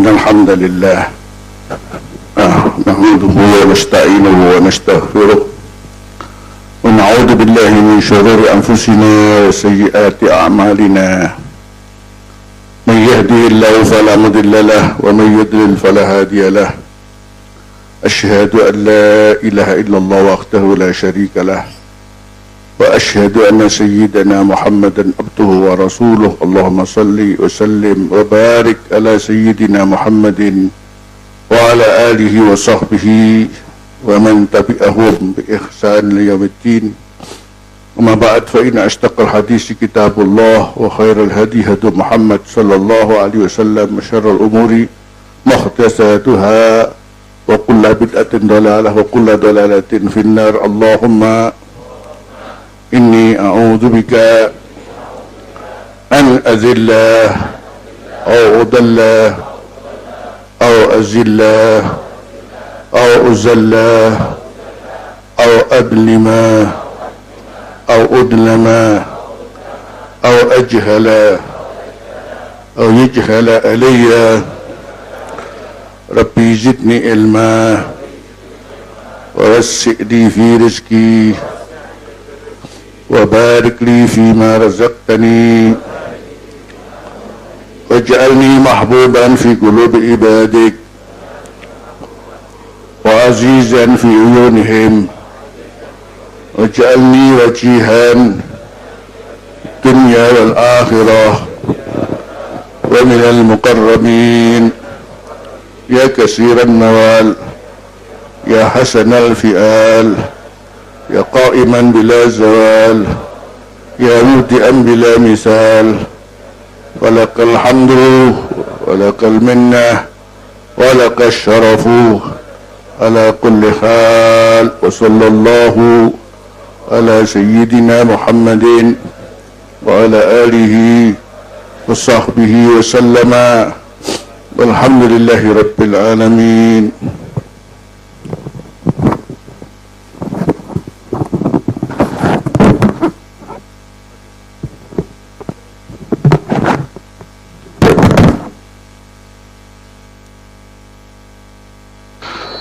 إن الحمد لله نحمده ونستعينه ونستغفره ونعوذ بالله من شرور أنفسنا وسيئات أعمالنا من يهده الله فلا مضل له ومن يضلل فلا هادي له أشهد أن لا إله إلا الله وحده لا شريك له وأشهد أن سيدنا محمدا عبده ورسوله اللهم صل وسلم وبارك على سيدنا محمد وعلى آله وصحبه ومن تبعهم بإحسان ليوم الدين. أما بعد فإن أصدق الحديث كتاب الله وخير الهدي هدي محمد صلى الله عليه وسلم وشر الأمور محدثاتها وكل بدعة ضلالة وكل ضلالة في النار. اللهم إني أعوذ بك أن أذل أو أضل أو أزل أو أزل أو أظلم أو أظلم أو أجهل أو يجهل علي. ربي زدني علما ووسع لي في رزقي وبارك لي فيما رزقتني واجعلني محبوبا في قلوب عبادك وعزيزا في عيونهم واجعلني وجيها الدنيا والآخرة ومن المقربين يا كثير النوال يا حسن الفئال يا قائما بلا زوال يا مبدئا بلا مثال ولك الحمد ولك المنة ولك الشرف على كل حال. وصلى الله على سيدنا محمد وعلى آله وصحبه وسلم والحمد لله رب العالمين.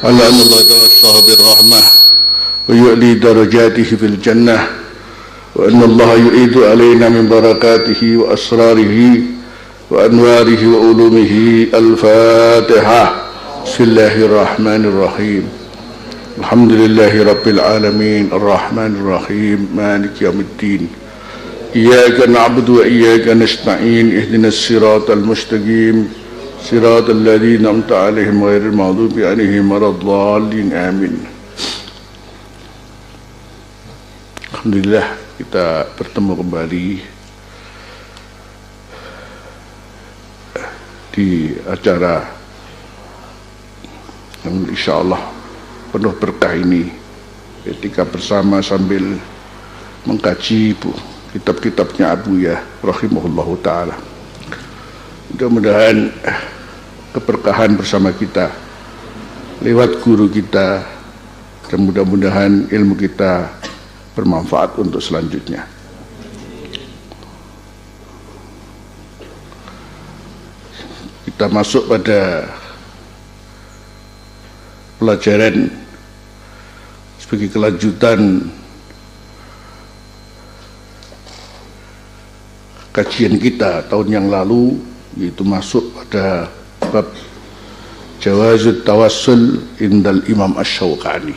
على أن الله توسعه بالرحمة ويعلي درجاته في الجنة وأن الله يعيد علينا من بركاته وأسراره وأنواره وعلومه. الفاتحة. بسم الله الرحمن الرحيم. الحمد لله رب العالمين الرحمن الرحيم مالك يوم الدين إياك نعبد وإياك نستعين اهدنا الصراط المستقيم صراط الذين أنعمت عليهم غير المغضوب عليهم ولا الضالين آمين. Alhamdulillah kita bertemu kembali di acara yang insyaallah penuh berkah ini, ketika bersama sambil mengkaji kitab-kitabnya Abu Ya rahimahullahu ta'ala. Mudah-mudahan keberkahan bersama kita lewat guru kita, dan mudah-mudahan ilmu kita bermanfaat untuk selanjutnya. Kita masuk pada pelajaran sebagai kelanjutan kajian kita tahun yang lalu, yaitu masuk pada bab Jawazut Tawassul indal Imam Asy-Syaukani.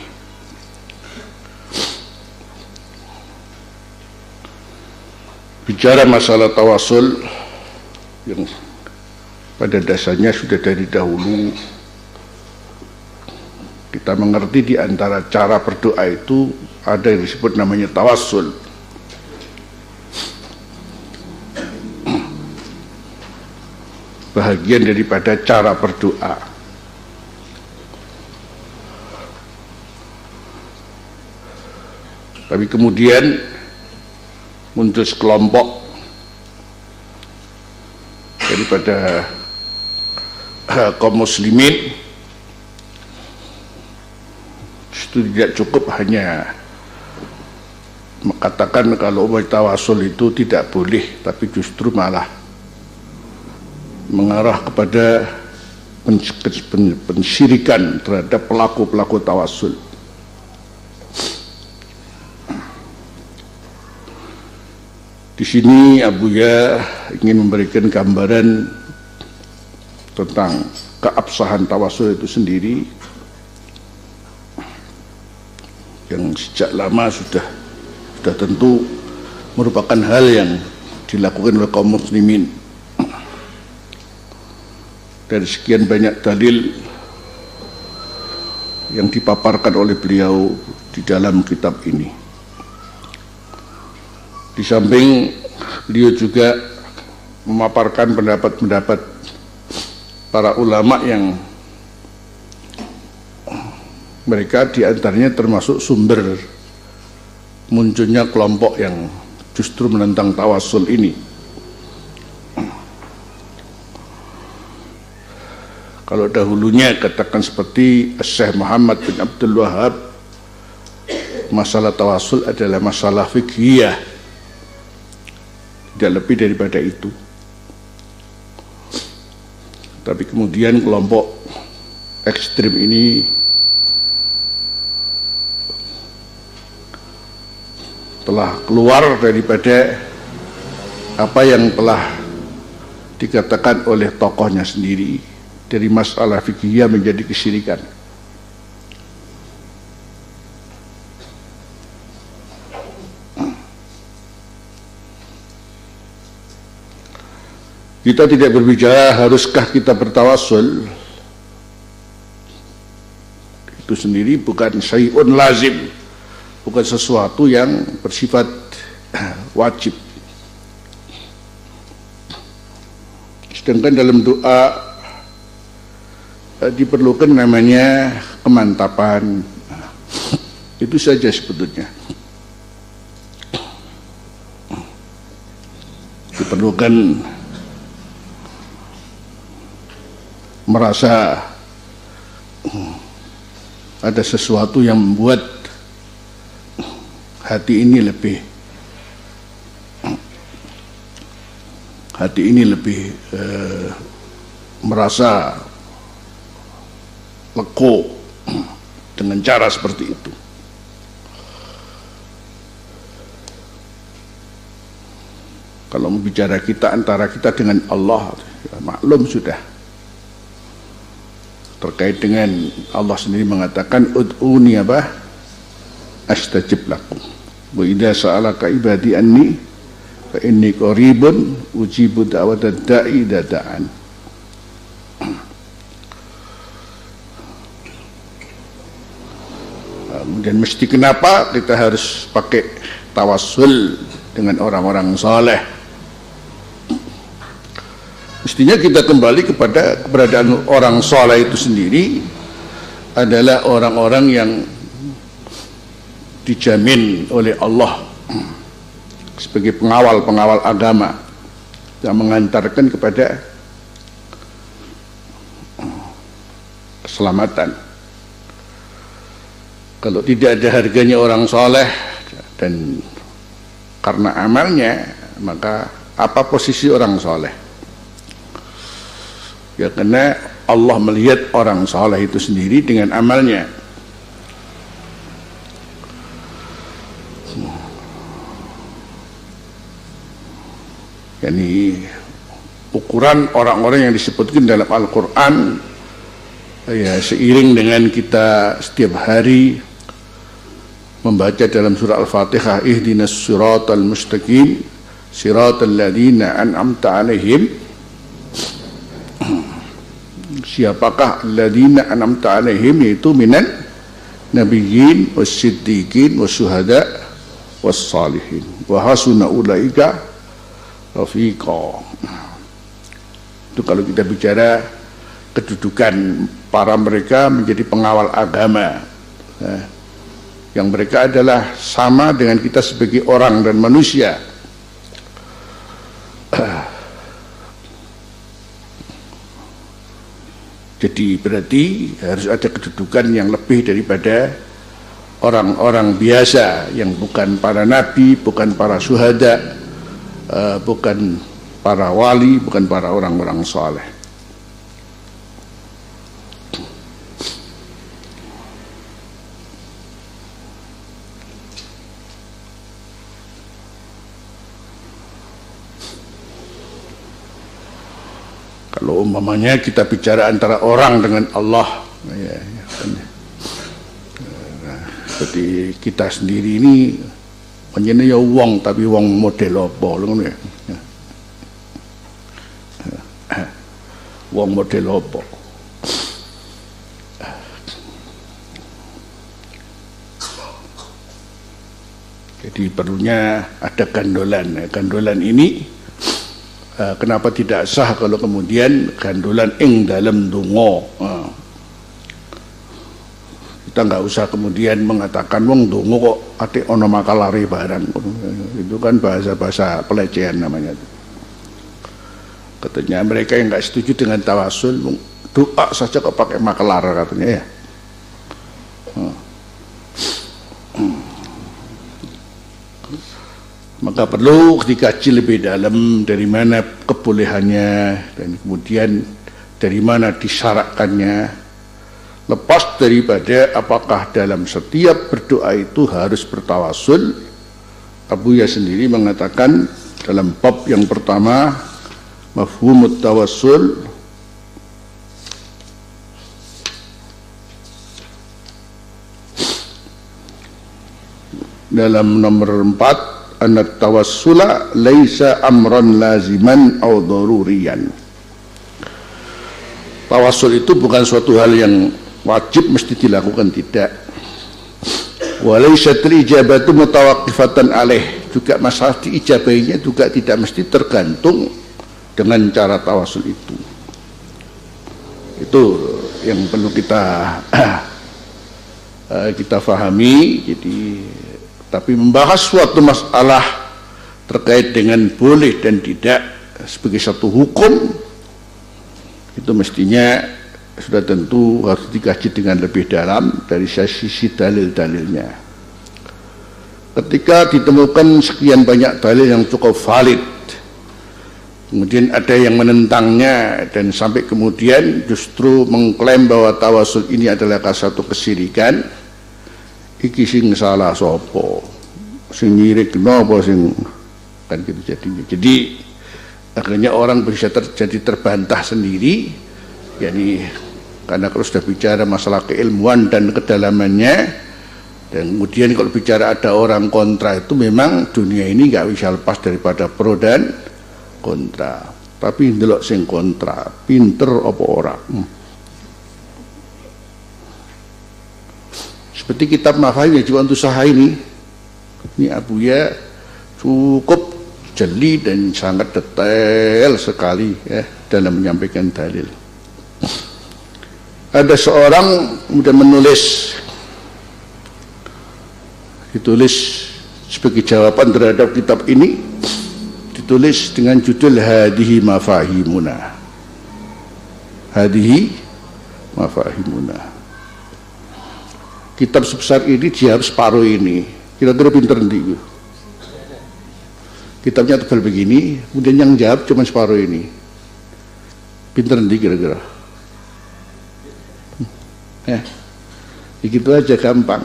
Bicara masalah tawassul yang pada dasarnya sudah dari dahulu kita mengerti, di antara cara berdoa itu ada yang disebut namanya tawassul. Bahagian daripada cara berdoa. Tapi kemudian muncul sekelompok daripada kaum muslimin, itu tidak cukup hanya mengatakan kalau tawasul itu tidak boleh, tapi justru malah mengarah kepada pensyirikan terhadap pelaku-pelaku tawasul. Di sini Abuya ingin memberikan gambaran tentang keabsahan tawasul itu sendiri yang sejak lama sudah tentu merupakan hal yang dilakukan oleh kaum muslimin. Dari sekian banyak dalil yang dipaparkan oleh beliau di dalam kitab ini. Di samping beliau juga memaparkan pendapat-pendapat para ulama yang mereka diantaranya termasuk sumber munculnya kelompok yang justru menentang tawasul ini. Kalau dahulunya katakan seperti Syekh Muhammad bin Abdul Wahab, masalah tawasul adalah masalah fiqhiyah, tidak lebih daripada itu. Tapi kemudian kelompok ekstrim ini telah keluar daripada apa yang telah dikatakan oleh tokohnya sendiri, dari masalah fikihiyah menjadi kesyirikan. Kita tidak berbicara haruskah kita bertawasul, itu sendiri bukan syai'un lazim, bukan sesuatu yang bersifat wajib. Sedangkan dalam doa diperlukan namanya kemantapan, itu saja sebetulnya. Diperlukan merasa ada sesuatu yang membuat hati ini lebih merasa lego dengan cara seperti itu. Kalau bicara kita antara kita dengan Allah, ya maklum sudah. Terkait dengan Allah sendiri mengatakan ud'uni astajib lakum wa idza sa'alaka ibadi anni fa inni qaribun ujibu da'watad da'i idza da'an. Dan mesti kenapa kita harus pakai tawasul dengan orang-orang saleh? Mestinya kita kembali kepada keberadaan orang saleh itu sendiri adalah orang-orang yang dijamin oleh Allah sebagai pengawal agama yang mengantarkan kepada keselamatan. Kalau tidak ada harganya orang soleh dan karena amalnya, maka apa posisi orang soleh? Ya karena Allah melihat orang soleh itu sendiri dengan amalnya. Yani ukuran orang-orang yang disebutkan dalam Al-Quran, ya seiring dengan kita setiap hari membaca dalam surah Al-Fatihah, ihdinas siratal mustaqim siratal ladzina an'amta alaihim. Siapakah alladzina an'amta alaihim? Yaitu minan nabiyyin wassiddiqin wasyuhada wassalihin wa hasuna ulaika rafiqa. Itu kalau kita bicara kedudukan para mereka menjadi pengawal agama, yang mereka adalah sama dengan kita sebagai orang dan manusia. Jadi berarti harus ada kedudukan yang lebih daripada orang-orang biasa yang bukan para nabi, bukan para syuhada, bukan para wali, bukan para orang-orang saleh. Kalau umpamanya kita bicara antara orang dengan Allah, ya, kan. Seperti kita sendiri ini panjenengan ya wong, tapi wong model apa ngono ya. Wong model apa? Jadi perlunya ada gandolan. Gandolan ini kenapa tidak sah kalau kemudian gandolan ing dalam donga. Kita nggak usah kemudian mengatakan wong donga kok ati ana makalare barang. Itu kan bahasa-bahasa pelecehan namanya. Katanya mereka yang nggak setuju dengan tawasul, doa saja kok pakai makelar katanya ya. Maka perlu dikaji lebih dalam dari mana kebolehannya dan kemudian dari mana disyaratkannya. Lepas daripada apakah dalam setiap berdoa itu harus bertawasul, Abu Ya sendiri mengatakan dalam bab yang pertama mafhumut tawassul dalam nomor 4, anat tawassula laisa amran laziman aw daruriyan. Tawassul itu bukan suatu hal yang wajib mesti dilakukan, tidak. Walaysatul ijabatu mutawaqqifatan alaih, juga masalah diijabainya juga tidak mesti tergantung dengan cara tawassul itu. Itu yang perlu kita fahami. Jadi tapi membahas suatu masalah terkait dengan boleh dan tidak sebagai satu hukum itu mestinya sudah tentu harus dikaji dengan lebih dalam dari sisi dalil-dalilnya. Ketika ditemukan sekian banyak dalil yang cukup valid, kemudian ada yang menentangnya dan sampai kemudian justru mengklaim bahwa tawasul ini adalah satu kesyirikan, iki sing salah sapa, sing nyirik napa sing kan gitu jadinya. Jadi akhirnya orang bisa terjadi terbantah sendiri, yakni karena kalau sudah bicara masalah keilmuan dan kedalamannya, dan kemudian kalau bicara ada orang kontra, itu memang dunia ini nggak bisa lepas daripada pro dan kontra. Tapi ndelok sing kontra pinter apa ora. Seperti kitab Mafahim Yajibu Antusaha ini Abu Ya cukup jeli dan sangat detail sekali ya dalam menyampaikan dalil. Ada seorang kemudian ditulis sebagai jawaban terhadap kitab ini, ditulis dengan judul Hadihi Mafahimuna. Hadihi Mafahimuna. Kitab sebesar ini jawab separuh ini. Kira-kira pinter nanti. Kitabnya tebal begini, kemudian yang jawab cuma separuh ini. Pinter nanti kira-kira. Ya, begitu aja gampang.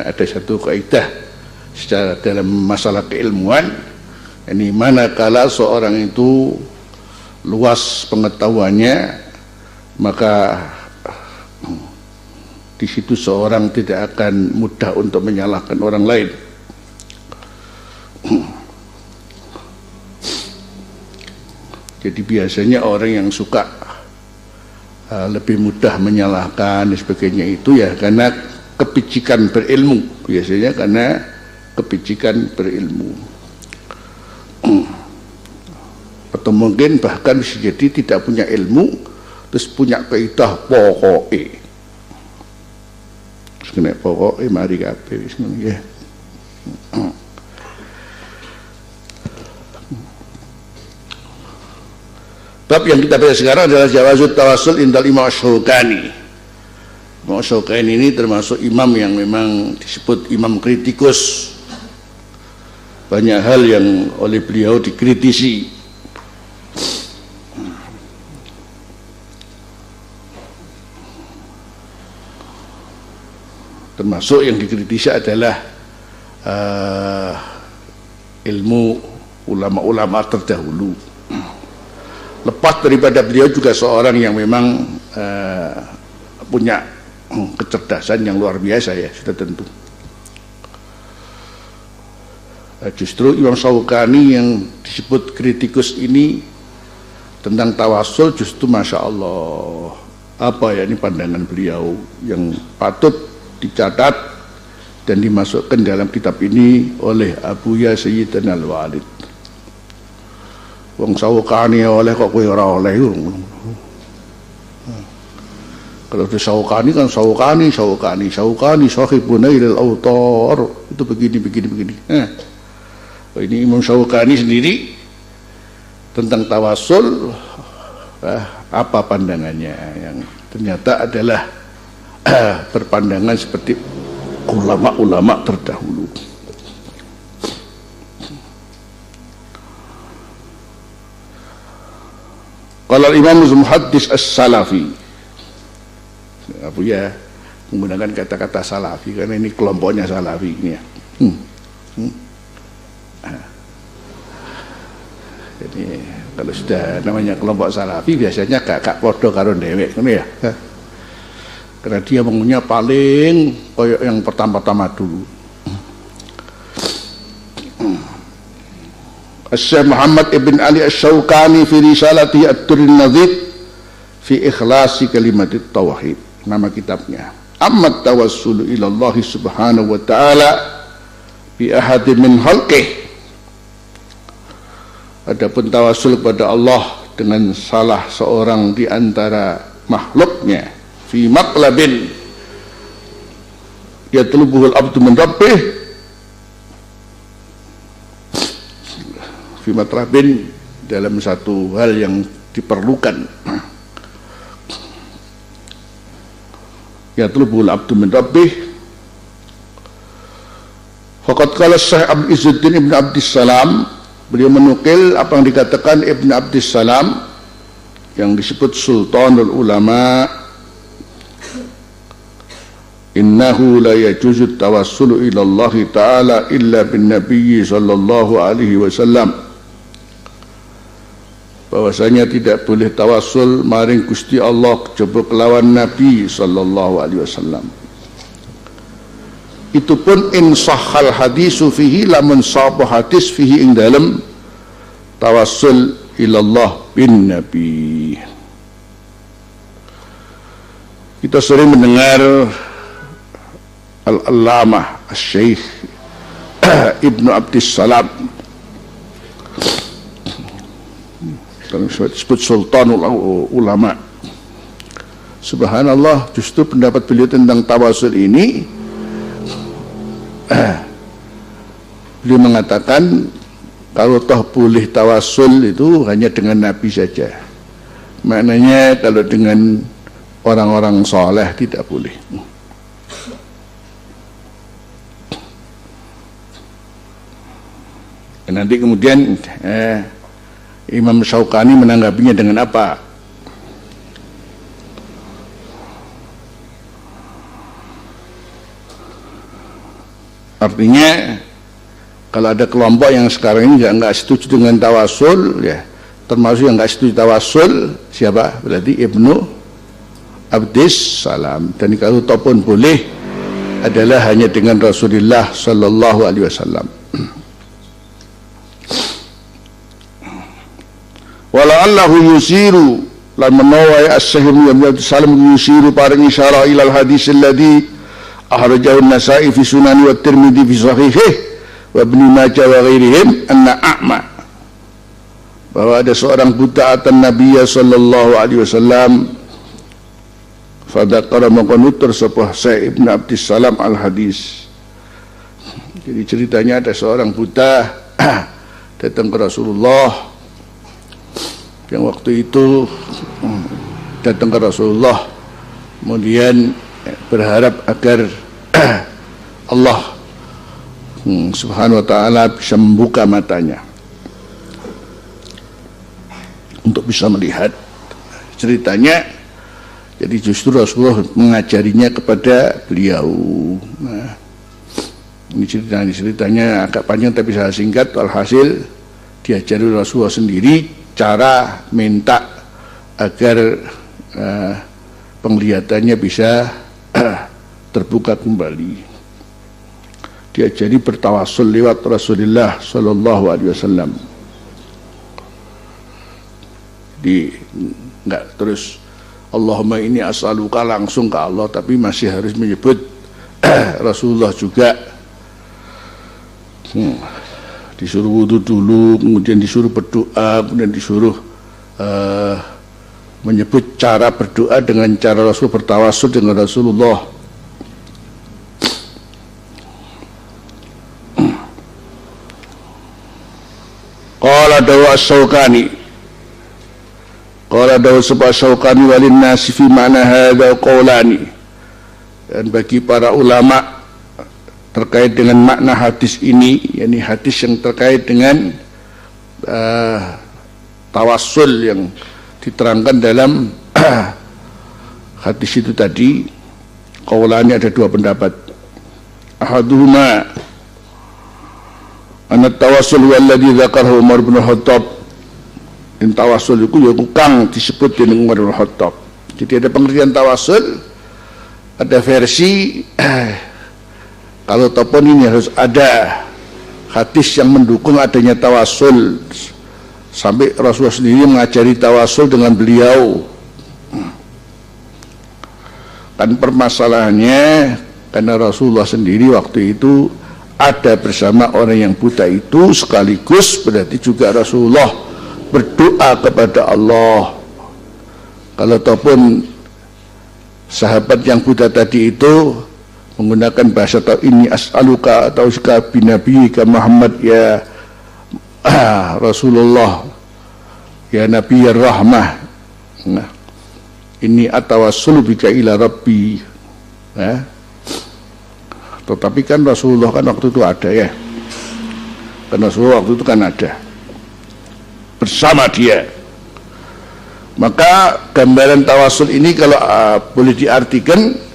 Ada satu kaidah secara dalam masalah keilmuan, ini manakala seorang itu luas pengetahuannya, maka di situ seorang tidak akan mudah untuk menyalahkan orang lain. Jadi biasanya orang yang suka lebih mudah menyalahkan dan sebagainya itu ya karena kepicikan berilmu, biasanya karena kepicikan berilmu. Atau mungkin bahkan bisa jadi tidak punya ilmu terus punya kaidah pokoknya. Terus kena pokoknya mari kabeh wis ngono ya. Bab yang kita bahas sekarang adalah jawazut tawassul indal Imam Syaukani. Imam Syaukani ini termasuk imam yang memang disebut imam kritikus. Banyak hal yang oleh beliau dikritisi. Termasuk yang dikritisi adalah ilmu ulama-ulama terdahulu. Lepas daripada beliau juga seorang yang memang punya kecerdasan yang luar biasa ya, sudah tentu. Justru Imam Syaukani yang disebut kritikus ini tentang tawasul justru Masya Allah, apa ya ini pandangan beliau yang patut dicatat dan dimasukkan dalam kitab ini oleh Abu Ya Sayyidina Al-Walid. Wong Syaukani oleh kok kowe ora oleh. Kalau di Syaukani kan Syaukani sahibuna ilal autor, itu begini. Ini Imam Syaukani sendiri tentang tawasul, apa pandangannya yang ternyata adalah berpandangan seperti ulama-ulama terdahulu. Kalau Imam Muhaddis As-Salafi, Abu ya menggunakan kata-kata Salafi karena ini kelompoknya Salafi ini ya. Jadi kalau sudah namanya kelompok Salafi biasanya gak podo karo dhewek ngono ya. Karena dia maunya paling koyok yang pertama-tama dulu. Syekh Muhammad ibn Ali Asy-Syaukani fi risalati At-Turrun Nadhid fi ikhlasi kalimatit tauhid, nama kitabnya. Amma tawassulu ila Allah subhanahu wa ta'ala bi ahadin min khalqihi. Adapun tawasul kepada Allah dengan salah seorang di antara makhluknya fi maqlabin yatlubuhul abdu min rabbih, fi matlabin dalam satu hal yang diperlukan, yatlubuhul abdu min rabbih. Faqad qala Syekh Abdul Izzuddin Ibn Abdissalam, beliau menukil apa yang dikatakan Ibn Abdissalam yang disebut Sultanul Ulama, innahu la yajuzu tawassulu ila Allah ta'ala illa bin Nabi sallallahu alaihi wasallam, bahwasanya tidak boleh tawassul maring Gusti Allah kejaba kelawan Nabi sallallahu alaihi wasallam. Itu pun in sahhal hadisu fihi, lamun sahih hadis fihi ing dalam tawassul ilallah bin Nabi. Kita sering mendengar Al-Allamah Asy-Syaikh Ibnu Abdissalam disebut Sultanul Ulama. Subhanallah, justru pendapat beliau tentang tawassul ini, beliau mengatakan kalau toh boleh tawasul itu hanya dengan Nabi saja. Maknanya kalau dengan orang-orang soleh tidak boleh. Dan nanti kemudian Imam Syaukani menanggapinya dengan apa? Artinya kalau ada kelompok yang sekarang ini nggak setuju dengan tawasul, ya termasuk yang nggak setuju tawasul siapa? Berarti Ibnu Abdissalam. Dan kalau pun boleh adalah hanya dengan Rasulullah Sallallahu Alaihi Wasallam. Wala'allahu yusiru lan menawa as-Syekh Ibnu Abdissalam yusiru paring isyarah ilal hadis alladhi akhrajahu an-Nasa'i fi Sunan wa Tirmidzi fi Sahihih wa Ibnu Majah wa ghairihim anna a'ma, bahwa ada seorang buta atan Nabi sallallahu alaihi wasallam fadzakara maqanutur sapa Syekh Ibnu Abdissalam al-hadis. Jadi ceritanya ada seorang buta datang ke Rasulullah, yang waktu itu datang ke Rasulullah kemudian berharap agar Allah subhanahu wa ta'ala bisa membuka matanya untuk bisa melihat. Ceritanya, jadi justru Rasulullah mengajarinya kepada beliau. Ini ceritanya agak panjang tapi saya singkat. Alhasil diajari Rasulullah sendiri cara minta agar penglihatannya bisa terbuka kembali. Diajari bertawassul lewat Rasulullah Sallallahu Alaihi Wasallam. Enggak terus Allahumma ini as'aluka langsung ke Allah, tapi masih harus menyebut Rasulullah juga. Disuruh wudu dulu, kemudian disuruh berdoa, kemudian disuruh menyebut cara berdoa dengan cara Rasul, bertawassul dengan Rasulullah. Qala dawa as-Syaukani, qala dawa as-Syaukani walin nasi fi ma'na hadza qawlani. Dan bagi para ulama terkait dengan makna hadis ini, yakni hadis yang terkait dengan tawassul yang diterangkan dalam hadis itu tadi, qaulani, ada dua pendapat. Ahaduhuma anna tawassul walladzi dzakarahu Umar bin Khattab. In tawassul itu ya kang disebut dening Umar bin Khattab. Jadi ada pengertian tawassul, ada versi kalau topon ini harus ada hadis yang mendukung adanya tawassul, sampai Rasulullah sendiri mengajari tawassul dengan beliau. Kan permasalahannya karena Rasulullah sendiri waktu itu ada bersama orang yang buta itu, sekaligus berarti juga Rasulullah berdoa kepada Allah. Kalau topon sahabat yang buta tadi itu menggunakan bahasa ini as'aluka atau binabiyika Muhammad ya Rasulullah ya Nabi ya Rahmah, nah, ini atawassulu bika ila Rabbi. Tetapi kan Rasulullah kan waktu itu ada ya, karena Rasulullah waktu itu kan ada bersama dia. Maka gambaran tawassul ini kalau boleh diartikan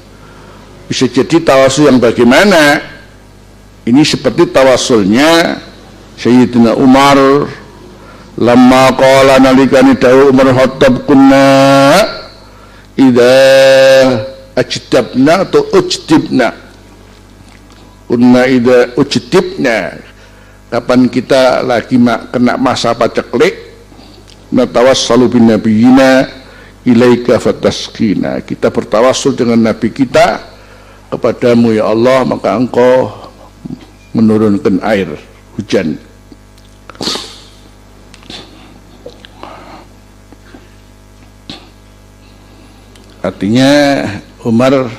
bisa jadi tawassul yang bagaimana? Ini seperti tawassulnya Sayyidina Umar lamma qala nalikani dawu Umar Khattab kunna idza ajdabna atau ujdibna, kunna idza ujdibna, kapan kita lagi kena masa paceklik, natawassalu bin nabiyina ilaika fataskina, kita bertawassul dengan nabi kita kepadamu ya Allah, maka engkau menurunkan air hujan. Artinya Umar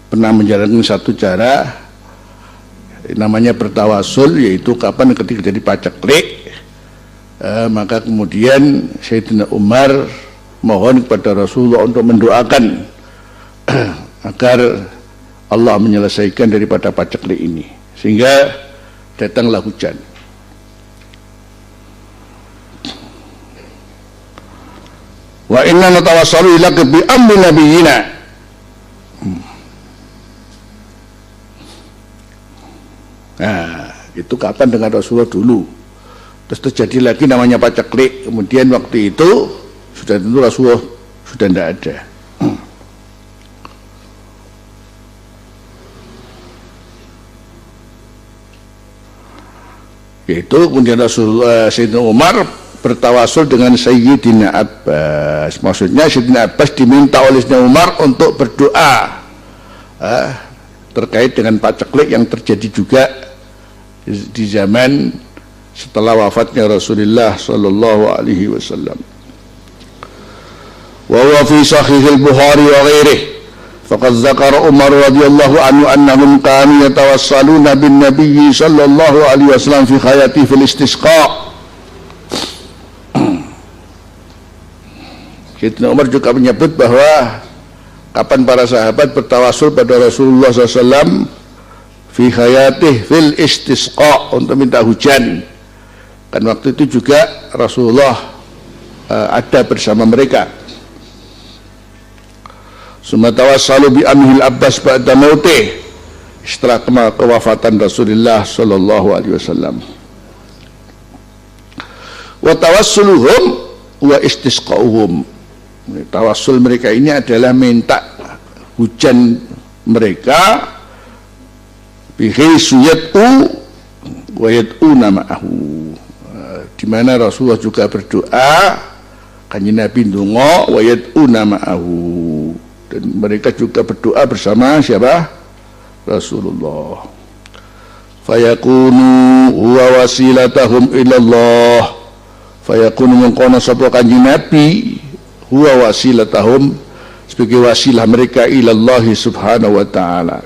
pernah menjalankan satu cara namanya bertawassul, yaitu kapan ketika jadi paceklik, maka kemudian Sayyidina Umar mohon kepada Rasulullah untuk mendoakan agar Allah menyelesaikan daripada paceklik ini, sehingga datanglah hujan. Wa inna natawassalu ilaka bi amri nabiyina. Nah, itu kapan dengan Rasulullah dulu. Terus terjadi lagi namanya paceklik. Kemudian waktu itu sudah tentu Rasulullah sudah tidak ada. Yaitu kemudian Rasulullah Sayyidina Umar bertawassul dengan Sayyidina Abbas. Maksudnya Sayyidina Abbas diminta oleh Sayyidina Umar untuk berdoa terkait dengan paceklik yang terjadi juga di zaman setelah wafatnya Rasulullah sallallahu alaihi wasallam. Wa huwa fi sahih al-Bukhari wa ghairihi faqad dzakara Umar radhiyallahu anhu annahum kanu yatawassaluna bin Nabiy sallallahu alaihi wasallam fi hayati fil istisqa. Sayyidina Umar juga menyebut bahwa kapan para sahabat bertawassul pada Rasulullah SAW fi hayatih fil istisqa, untuk minta hujan. Kan waktu itu juga Rasulullah ada bersama mereka. Summa tawassalu bi amhil Abbas ba'da mautih, setelah kewafatan Rasulullah sallallahu alaihi wasallam. Wa tawassuluhum wa istisqauhum. Tawassul mereka ini adalah minta hujan mereka bihi suyat'u wa yad'una ma'ahu, di mana Rasulullah juga berdoa, kanjeng Nabi ndonga wa yad'una ma'ahu, dan mereka juga berdoa bersama siapa? Rasulullah. Fayakunu huwa wasilatahum ilallah, fayakunu mengkono sapa kanjeng Nabi huwa wasilatahum, sebagai wasilah mereka ilallah subhanahu wa ta'ala.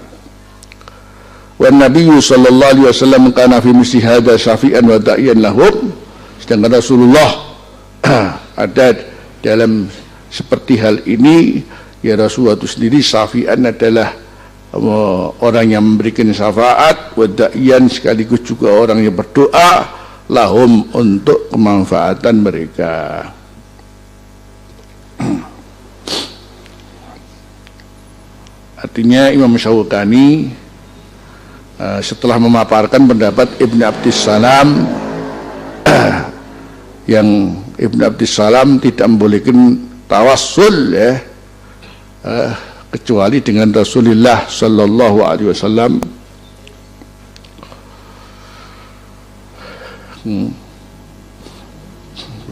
Wa nabiyyu sallallahu alaihi wasallam kana fi misli hadza syafi'an wa da'iyan lahum, sedangkan Rasulullah ada dalam seperti hal ini, ya Rasulullah itu sendiri syafi'an adalah orang yang memberikan syafaat, wa da'iyan sekaligus juga orang yang berdoa lahum untuk kemanfaatan mereka. Artinya Imam Syaukani setelah memaparkan pendapat Ibn Abdissalam yang Ibn Abdissalam tidak membolehkan tawassul ya, kecuali dengan Rasulullah sallallahu alaihi wasallam.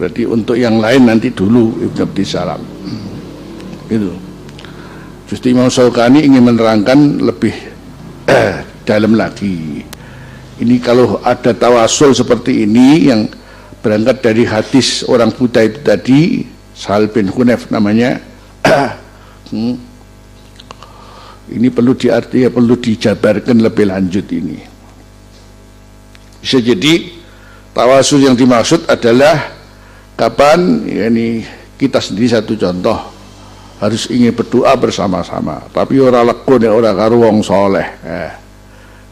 Berarti untuk yang lain nanti dulu Ibn Abdissalam. Itu. Justru Imam Syaukani ingin menerangkan lebih dalam lagi. Ini kalau ada tawasul seperti ini yang berangkat dari hadis orang Buddha itu tadi, Sahal bin Hunayf namanya, ini perlu diarti, perlu dijabarkan lebih lanjut ini. Bisa jadi tawasul yang dimaksud adalah kapan, yakni kita sendiri satu contoh harus ingin berdoa bersama-sama, tapi orang lekun ya orang karo wong soleh.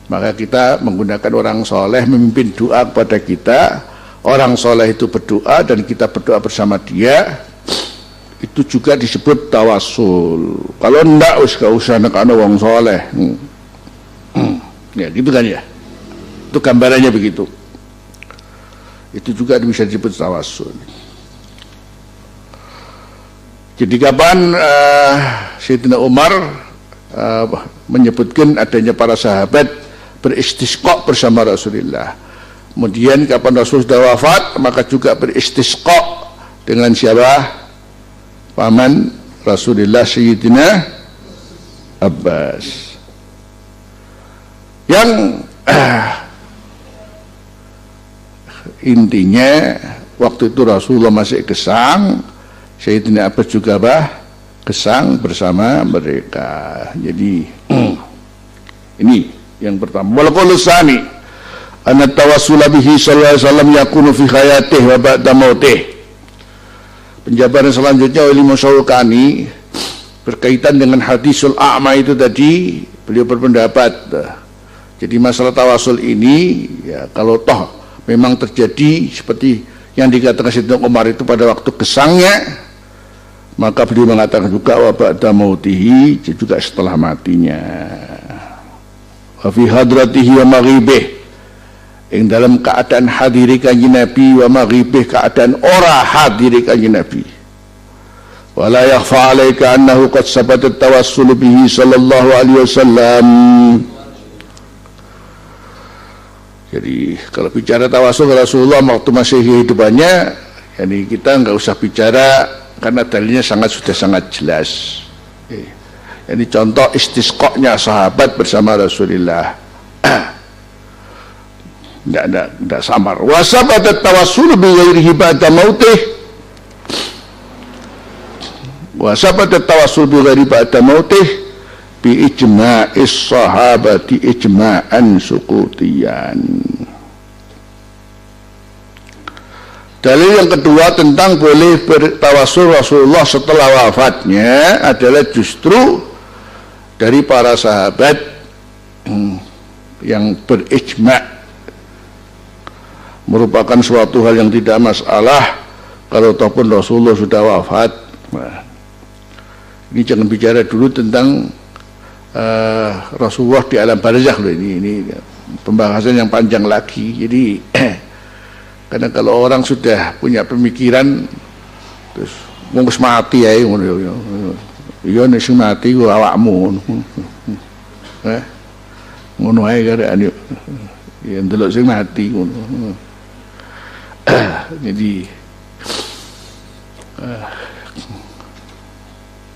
Maka kita menggunakan orang soleh memimpin doa kepada kita, orang soleh itu berdoa dan kita berdoa bersama dia, itu juga disebut tawasul. Kalau enggak gak usah nekano wong soleh. Ya gitu kan ya, itu gambarannya begitu. Itu juga bisa disebut tawasul. Jadi kapan Sayyidina Umar menyebutkan adanya para sahabat beristisqa bersama Rasulullah. Kemudian kapan Rasul sudah wafat, maka juga beristisqa dengan siapa? Paman Rasulullah Sayyidina Abbas. Yang intinya waktu itu Rasulullah masih gesang, Sayyidina Abbas juga gesang bersama mereka. Jadi ini yang pertama. Wal qaulu tsani anna tawassul bihi sallallahu alaihi wasallam yakunu fi hayatihi wa ba'da mautih. Penjabaran selanjutnya oleh Imam Syaukani berkaitan dengan hadisul a'ma itu tadi, beliau berpendapat jadi masalah tawasul ini ya, kalau toh memang terjadi seperti yang dikatakan Sayyidina Umar itu pada waktu gesangnya, maka beliau mengatakan juga wa ba'da mautihi, juga setelah matinya. Wa fi hadratihi wa maghibih, yang dalam keadaan hadiri kanjeng Nabi, wa maghibih, keadaan ora hadiri kanjeng Nabi. Wa la yakhfa 'alaika annahu qad sabata tawassul bihi sallallahu alaihi wasallam. Jadi kalau bicara tawasul Rasulullah waktu masih hidupannya, yani kita enggak usah bicara karena dalilnya sudah sangat jelas. Ini contoh istisqa'nya sahabat bersama Rasulullah. Tidak samar. Wa sabata tawassul bi ghairihi ba'da mautih. Wa sabata tawassul bi ghairihi ba'da mautih bi ijma'is sahabati ijma'an suqutiyan. Dalil yang kedua tentang boleh bertawasul Rasulullah setelah wafatnya adalah justru dari para sahabat yang berijma', merupakan suatu hal yang tidak masalah kalau ataupun Rasulullah sudah wafat. Nah, ini jangan bicara dulu tentang Rasulullah di alam barzakh loh, ini pembahasan yang panjang lagi. Jadi karena kalau orang sudah punya pemikiran terus wis mati ae ngono ya. Iya nek sing mati ku awakmu. Ngono ae karek ya ndelok sing mati ngono. Jadi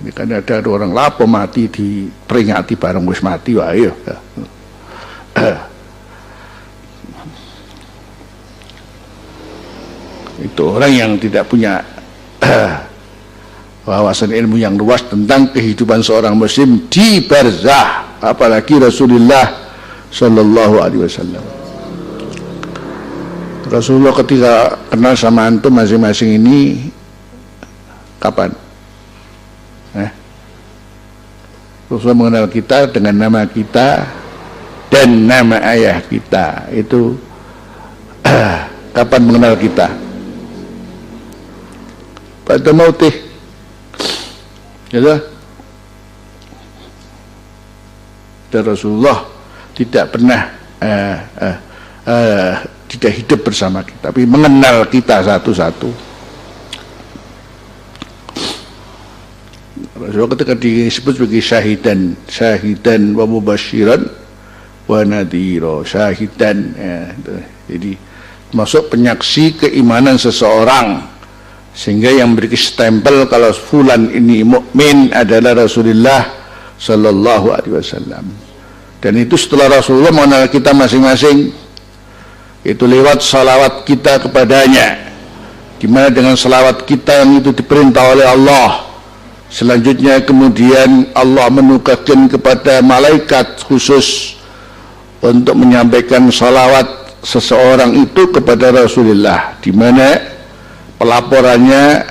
ini kan ada orang lapo mati diperingati bareng wis mati wae ya. Itu orang yang tidak punya wawasan ilmu yang luas tentang kehidupan seorang muslim di barzah, apalagi Rasulullah Sallallahu Alaihi Wasallam. Rasulullah ketika kenal sama antum masing-masing ini kapan? Rasulullah mengenal kita dengan nama kita dan nama ayah kita. Itu kapan mengenal kita? Pada mautih, ya. Dan Rasulullah tidak pernah tidak hidup bersama kita, tapi mengenal kita satu-satu. Rasulullah ketika disebut sebagai syahidan wa mubasyiran wa nadhira, syahidan ya, jadi masuk penyaksi keimanan seseorang, sehingga yang memberi stempel kalau fulan ini mukmin adalah Rasulullah Sallallahu Alaihi Wasallam. Dan itu setelah Rasulullah mengenal kita masing-masing, itu lewat salawat kita kepadanya, dimana dengan salawat kita yang itu diperintah oleh Allah. Selanjutnya kemudian Allah menugaskan kepada malaikat khusus untuk menyampaikan salawat seseorang itu kepada Rasulullah, di mana pelaporannya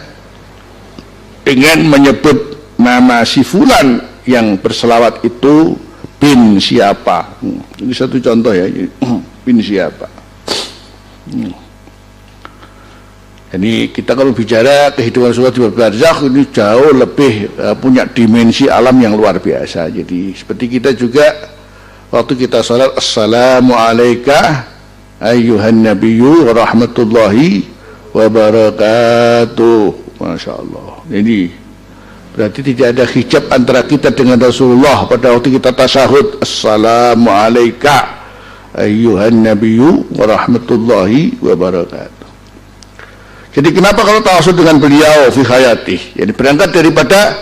dengan menyebut nama si fulan yang berselawat itu bin siapa. Ini satu contoh ya, bin siapa. Jadi kita kalau bicara kehidupan Rasulullah di barzakh ini jauh lebih punya dimensi alam yang luar biasa. Jadi seperti kita juga waktu kita salat, assalamu alayka ayyuhan nabiyyu wa rahmatullahi wabarakatuh. Masya Allah. Jadi berarti tidak ada hijab antara kita dengan Rasulullah pada waktu kita tasyahud, assalamu alayka ayyuhan nabiyyu wa rahmatullahi wabarakatuh. Jadi kenapa kalau tawasul dengan beliau fi hayati? Jadi berangkat daripada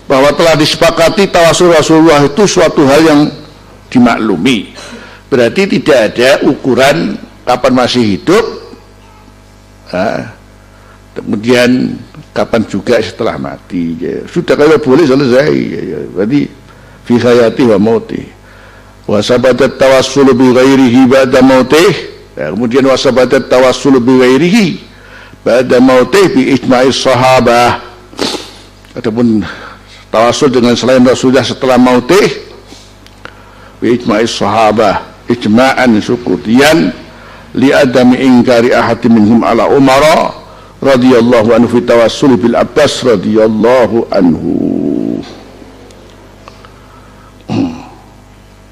bahwa telah disepakati tawasul Rasulullah itu suatu hal yang dimaklumi. Berarti tidak ada ukuran kapan masih hidup, kemudian kapan juga setelah mati. Ya, sudah kalau boleh selesai. Ya, berarti fi hayati wa mauti. Wa sabatat tawassul bi ghairihi ba'da mautih. Ya, kemudian wa sabatat tawassul bi ghairihi ba'da mautih bi ijma'is sahabah. Adapun tawassul dengan selain Rasulullah setelah mautih bi ijma'is sahabah, ijma'an sukutian li adami ingkari ahad minhum ala umara radhiyallahu anhu fi tawassul bil Abbas radhiyallahu anhu.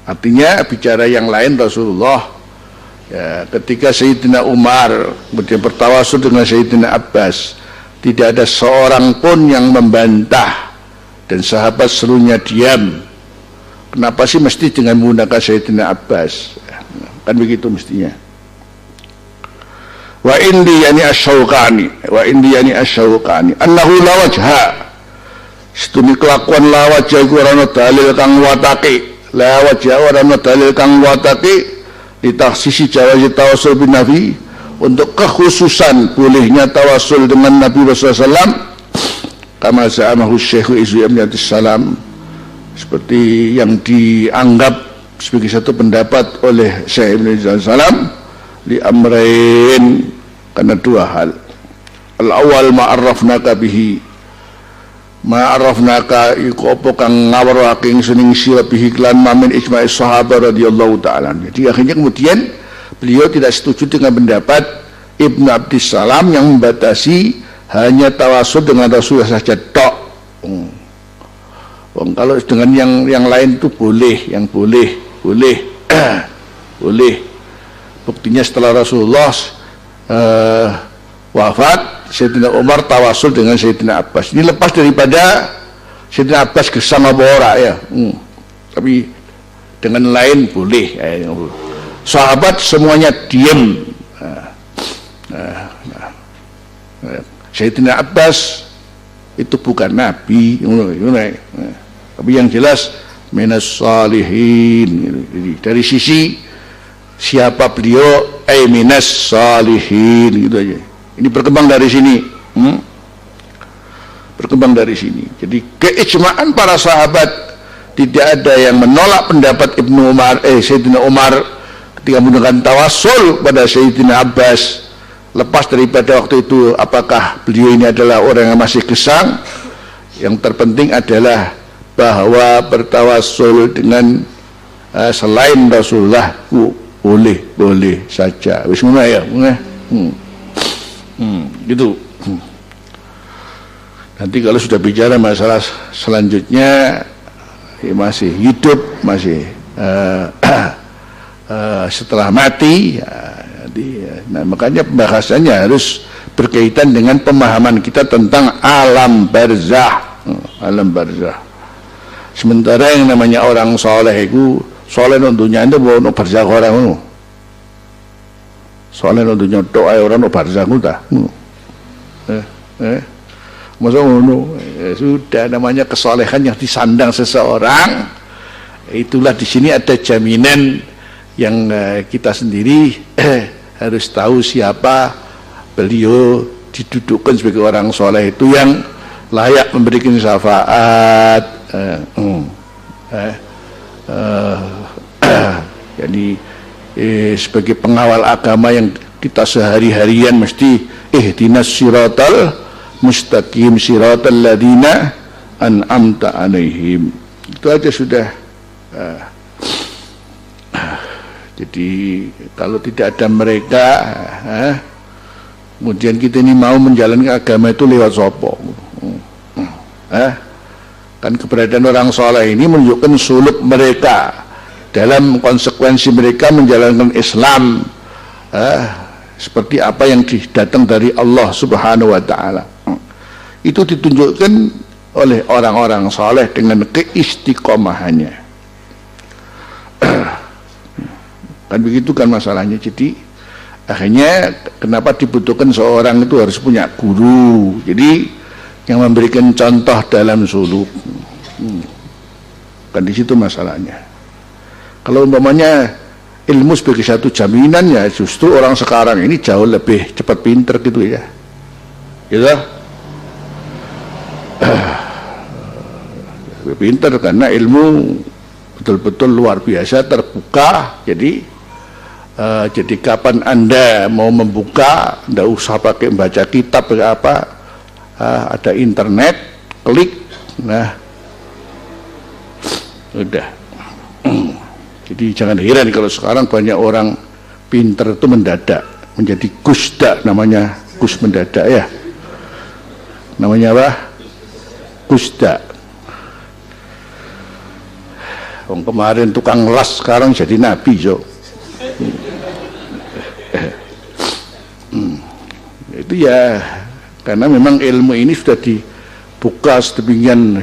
Artinya bicara yang lain Rasulullah ya, ketika Sayyidina Umar kemudian bertawasul dengan Sayyidina Abbas, tidak ada seorang pun yang membantah dan sahabat seluruhnya diam. Kenapa sih mesti dengan menggunakan Sayyidina Abbas? Kan begitu mestinya. Wa indi yani asyauqani annahu la wajha, setuni kelakuan la wajha iku ora ana dalil kang watake, la wajha ora ana dalil kang watake ditakhsisi jawazi tawassul bin nabi, untuk kekhususan bolehnya tawasul dengan Nabi SAW, kama za'amahu Syekh Izwi ibn Abdissalam, seperti yang dianggap sebagai satu pendapat oleh Syekh ibn Abdissalam, li amrain, karena dua hal. Al-awwal ma'arrafnaka bihi, ma'arrafnaka iku apa kang ngawruhake ingsun ing sira bihi lan mamin ijma'is sahabat radhiyallahu ta'ala. Jadi akhirnya kemudian beliau tidak setuju dengan pendapat Ibnu Abdissalam yang membatasi hanya tawasul dengan Rasulullah saja tok. Kalau dengan yang lain itu boleh, yang boleh boleh. Buktinya setelah Rasulullah wafat, Sayyidina Umar tawasul dengan Sayyidina Abbas. Ini lepas daripada Sayyidina Abbas gesang apa ora ya. Tapi dengan lain boleh. Sahabat semuanya diam. Sayyidina Abbas itu bukan nabi, tapi yang jelas minas salihin. Jadi dari sisi siapa beliau, minas salihin gitu aja. Ini berkembang dari sini. Berkembang dari sini. Jadi keijma'an para sahabat, tidak ada yang menolak pendapat Sayyidina Umar ketika menggunakan tawassul pada Sayyidina Abbas. Lepas daripada waktu itu apakah beliau ini adalah orang yang masih gesang, yang terpenting adalah bahwa bertawassul dengan selain Rasulullah boleh saja. Wis ngono ya, gitu. Nanti kalau sudah bicara masalah selanjutnya masih hidup, masih setelah mati, nah makanya pembahasannya harus berkaitan dengan pemahaman kita tentang alam barzah. Alam barzah. Sementara yang namanya orang soleh itu, soleh nontonnya itu mau no barzah orang itu. Soleh nontonnya doa orang no barzah itu. Masa ngono, sudah namanya kesolehan yang disandang seseorang. Itulah di sini ada jaminan yang kita sendiri harus tahu siapa beliau, didudukkan sebagai orang soleh itu yang layak memberikan syafaat. Jadi sebagai pengawal agama yang kita sehari-harian mesti ihdinas siratal mustaqim siratal ladina an'amta alaihim. Itu aja sudah. Jadi kalau tidak ada mereka, kemudian kita ini mau menjalankan agama itu lewat sopo. Kan keberadaan orang soleh ini menunjukkan suluk mereka dalam konsekuensi mereka menjalankan Islam, seperti apa yang datang dari Allah Subhanahu wa Ta'ala. Itu ditunjukkan oleh orang-orang soleh dengan keistiqomahannya. Kan begitu kan masalahnya. Jadi akhirnya kenapa dibutuhkan seorang itu harus punya guru, jadi yang memberikan contoh dalam suluk. Kan di situ masalahnya. Kalau umpamanya ilmu sebagai satu jaminan, ya justru orang sekarang ini jauh lebih cepat pinter gitu ya. Gitu. Lebih pinter karena ilmu betul-betul luar biasa, terbuka. Jadi kapan Anda mau membuka, tidak usah pakai membaca kitab apa, ada internet, klik, nah udah. Jadi jangan heran kalau sekarang banyak orang pinter itu mendadak menjadi gusda, namanya gus mendadak ya. Namanya apa? Gusda. Kemarin tukang las, sekarang jadi nabi, so. Itu ya karena memang ilmu ini sudah dibuka sedemikian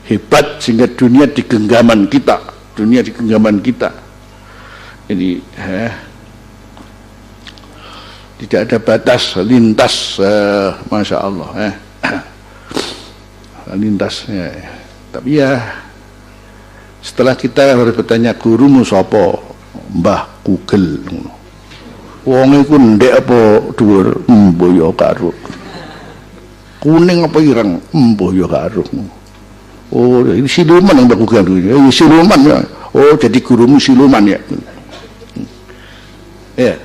hebat sehingga dunia di genggaman kita, jadi tidak ada batas lintas, masya Allah, lintasnya. Tapi ya setelah kita harus bertanya, gurumu sapa? Mbah Google. Wong iku ndek apa dhuwur? Mbuh ya karo. Kuning apa ireng? Mbuh ya karo. Oh, ini siluman yang Mbah Google. Ini siluman ya. Oh, jadi gurumu siluman ya. Ya.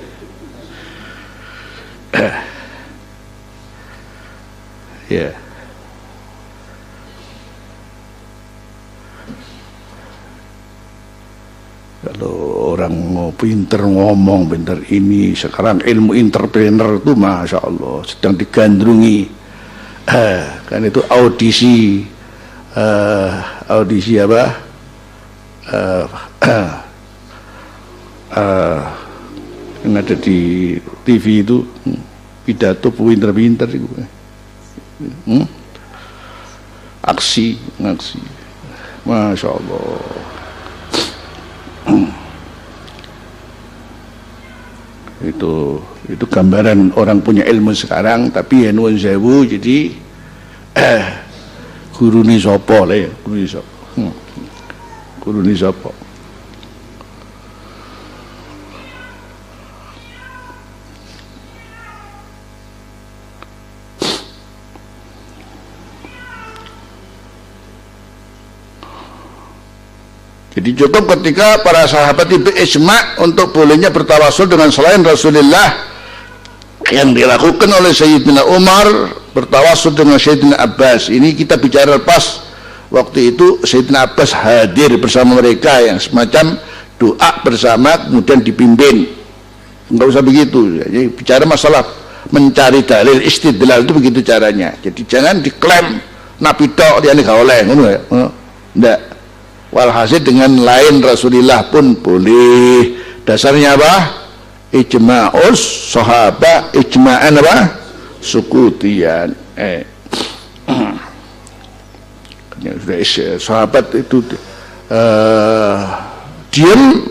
Ya. Kalau orang mau pinter ngomong, pinter ini, sekarang ilmu entrepreneur itu masya Allah sedang digandrungi. Kan itu audisi audisi apa yang ada di TV itu, pidato pinter-pinter itu, aksi, Masya Allah. Itu gambaran orang punya ilmu sekarang, tapi ya nuwun sewu, jadi gurune sapa le, gurune sapa. Jadi cukup ketika para sahabat itu ijma untuk bolehnya bertawasul dengan selain Rasulullah, yang dilakukan oleh Sayyidina Umar bertawasul dengan Sayyidina Abbas. Ini kita bicara pas waktu itu Sayyidina Abbas hadir bersama mereka, yang semacam doa bersama kemudian dipimpin. Enggak usah begitu. Jadi bicara masalah mencari dalil istidlal itu begitu caranya. Jadi jangan diklaim Nabi tok liyane gak oleh, ngono ya. Enggak. Walhasil dengan lain Rasulullah pun boleh. Dasarnya apa? Ijma'us sahabat, ijma'an apa? Sukutian. Sudah sahabat itu diam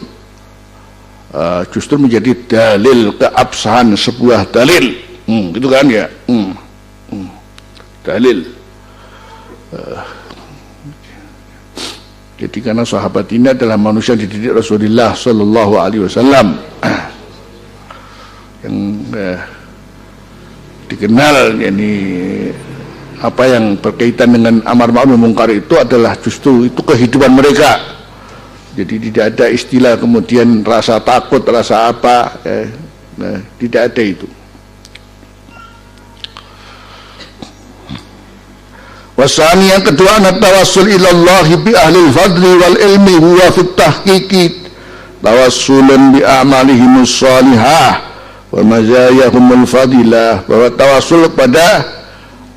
justru menjadi dalil keabsahan sebuah dalil. Gitu kan ya? Dalil. Jadi karena sahabat ini adalah manusia dididik Rasulullah Sallallahu Alaihi Wasallam, yang dikenal, yani apa yang berkaitan dengan amar ma'ruf munkar itu adalah justru itu kehidupan mereka. Jadi tidak ada istilah kemudian rasa takut, rasa apa, tidak ada itu. Wasani yang kedua, tawassul ilallahi bi ahlil fadli wal ilmi huwa fit tahqiqi tawassulan bi a'malihimus salihah wa mazayahumul fadilah, bahwa tawassul kepada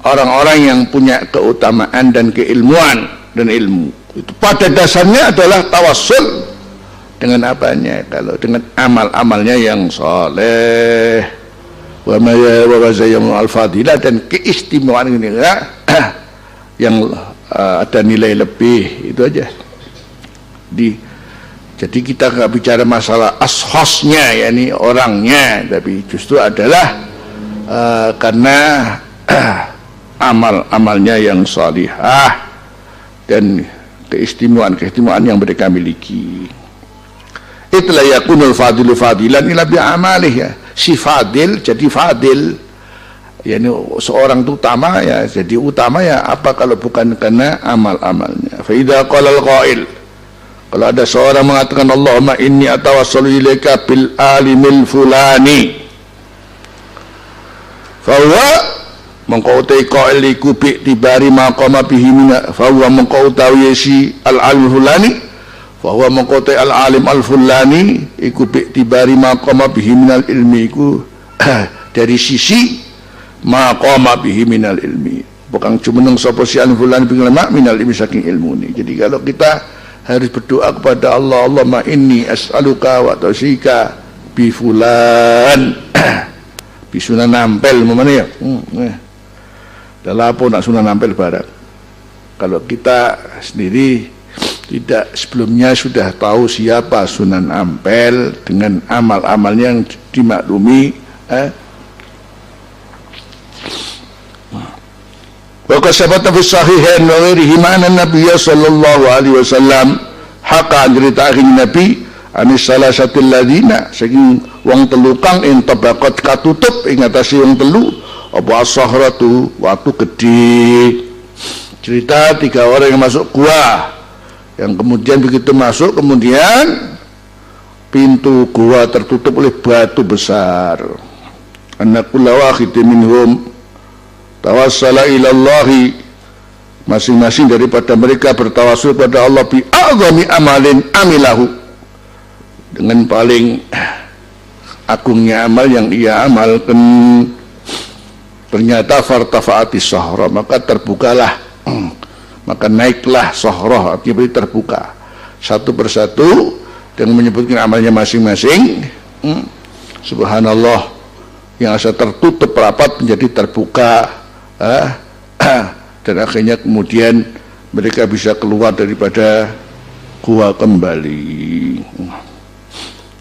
orang-orang yang punya keutamaan dan keilmuan dan ilmu itu pada dasarnya adalah tawassul dengan apanya? Kalau dengan amal-amalnya yang saleh, wa mazayahumul fadilah, dan keistimewaan ini yang ada nilai lebih, itu aja. Jadi kita nggak bicara masalah ashosnya, yakni orangnya, tapi justru adalah karena amal-amalnya yang salihah dan keistimewaan yang mereka miliki. Itulah yakunul fadilu fadilan ila bi amalih, ya. Si fadil jadi fadil, ya, ini seorang itu utama, ya jadi utama ya apa kalau bukan karena amal-amalnya. Fa idza qala al-qail, kalau ada seorang mengatakan Allahumma inni atawassalu ilaika bil alimil fulani, fa huwa mengqautai qail iku bi tibari maqama bihi min, fa huwa mengqautawi si al-alim fulani, fa huwa mengqautai al-alim al-fulani iku bi tibari maqama bihi minal ilmi, iku dari sisi maqama bihi minal ilmi, bukan cuma nang sapa si al-fulan bingulama minal ilmi, saking ilmu ini. Jadi kalau kita harus berdoa kepada Allah, Allahumma inni as'aluka wa tausika bi fulan bi sunan nampel mana ya, dalam apa nak sunan nampel barang. Kalau kita sendiri tidak sebelumnya sudah tahu siapa Sunan Ampel dengan amal-amalnya yang dimaklumi, wa kasabata fi sahihain wa ghairihi ma'ana Nabi sallallahu alaihi wasallam haka ceritakan Nabi anis salasatil ladina, saking wong telu kang ing tabaqat katutup ing atase wong telu apa as-sahratu waktu gede. Cerita 3 orang yang masuk gua, yang kemudian begitu masuk kemudian pintu gua tertutup oleh batu besar. Anna kullu wahidin minhum tawassala ilallahi, masing-masing daripada mereka bertawasul pada Allah bi a'zami amalin amilahu, dengan paling agungnya amal yang ia amalkan. Ternyata fartafa'atis sahra, maka terbukalah maka naiklah sohroh, artinya terbuka satu persatu dengan menyebutkan amalnya masing-masing. Subhanallah, yang asal tertutup rapat menjadi terbuka, dan akhirnya kemudian mereka bisa keluar daripada gua kembali.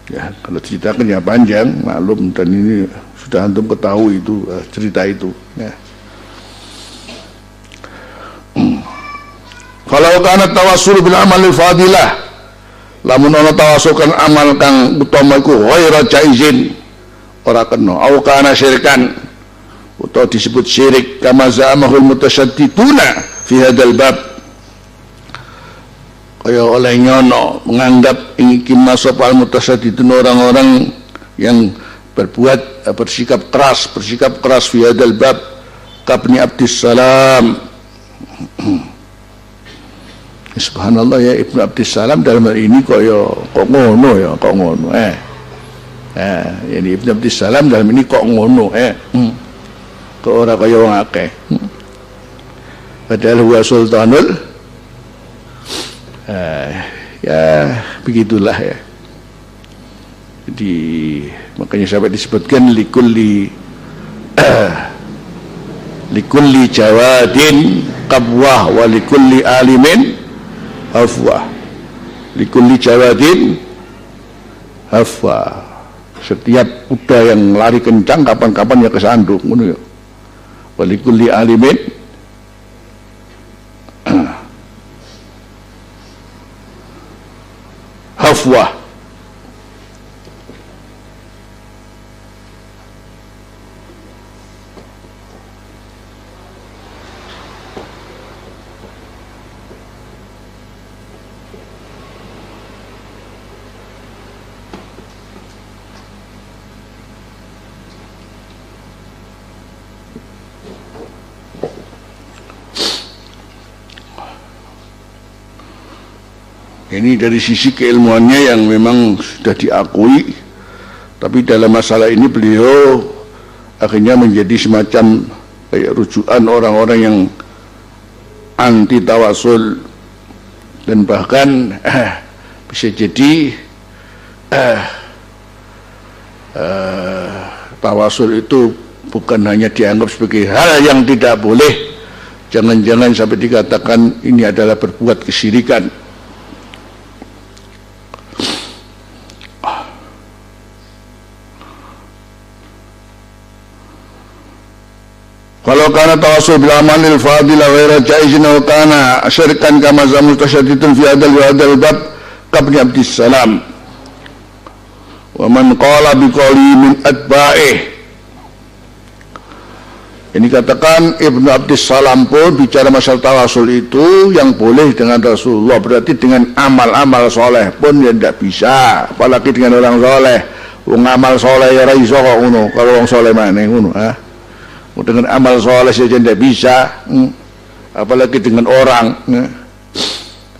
Ya, kalau ceritakan ya panjang, maklum, dan ini sudah antum ketahui itu cerita itu. Ya. Kalau kana tawassul bil amalil fadilah, lamun ana tawassul kan amal kang utama iku ghairu jaizin, ora kena, au kana syirkan, utawa disebut syirik, kama za'amahul mutasyaddiduna fi hadzal bab, kaya oleh nyono menganggap iki masuk al mutasaddidun, orang-orang yang bersikap keras fi hadzal bab, kabni Abdissalam. Subhanallah ya, Ibnu Abdissalam dalam hal ini kok ngono. Ini Ibnu Abdissalam dalam ini kok ngono, kok ora kaya wong akeh. Padahal huwa sultanul, ya begitulah ya. Jadi makanya sampai disebutkan likulli jawadin qabwah wa likulli alimin hafwah. Likulli jawadin hafwah, setiap kuda yang lari kencang kapan-kapan ya kesandung, ngono ya. Wa likulli alimin hafwah. Ini dari sisi keilmuannya yang memang sudah diakui, tapi dalam masalah ini beliau akhirnya menjadi semacam kayak rujukan orang-orang yang anti tawasul, dan bahkan bisa jadi tawasul itu bukan hanya dianggap sebagai hal yang tidak boleh, jangan-jangan sampai dikatakan ini adalah berbuat kesyirikan. Kalau kana tawassul bil amalil fadilah ghairu jaizin wa kana syirkan kama zamul tasyaddidun fi hadzal bab kabni Abdissalam wa man qala bi qawli min atba'ih. Ini katakan Ibnu Abdissalam pun bicara masalah tawasul itu yang boleh dengan Rasulullah, berarti dengan amal-amal soleh pun ya tidak bisa, apalagi dengan orang soleh. Wong amal soleh ya ra iso kok ngono, kalau wong soleh maneh ngono, dengan amal soleh saja tidak bisa, apalagi dengan orang.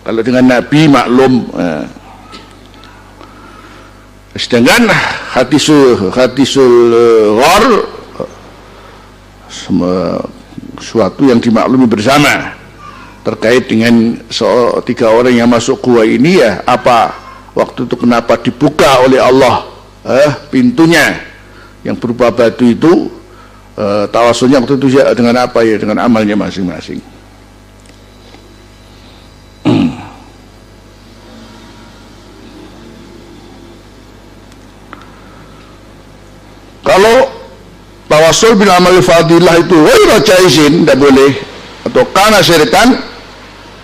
Kalau dengan Nabi maklum. Sedangkan hadisul ghar, suatu yang dimaklumi bersama terkait dengan tiga orang yang masuk gua ini, ya apa waktu itu kenapa dibuka oleh Allah pintunya yang berupa batu itu. Tawasulnya waktu itu dengan apa ya, dengan amalnya masing-masing. Kalau tawasul bil amal fadilah itu ghairu jaizin, tidak boleh, atau kana syirkan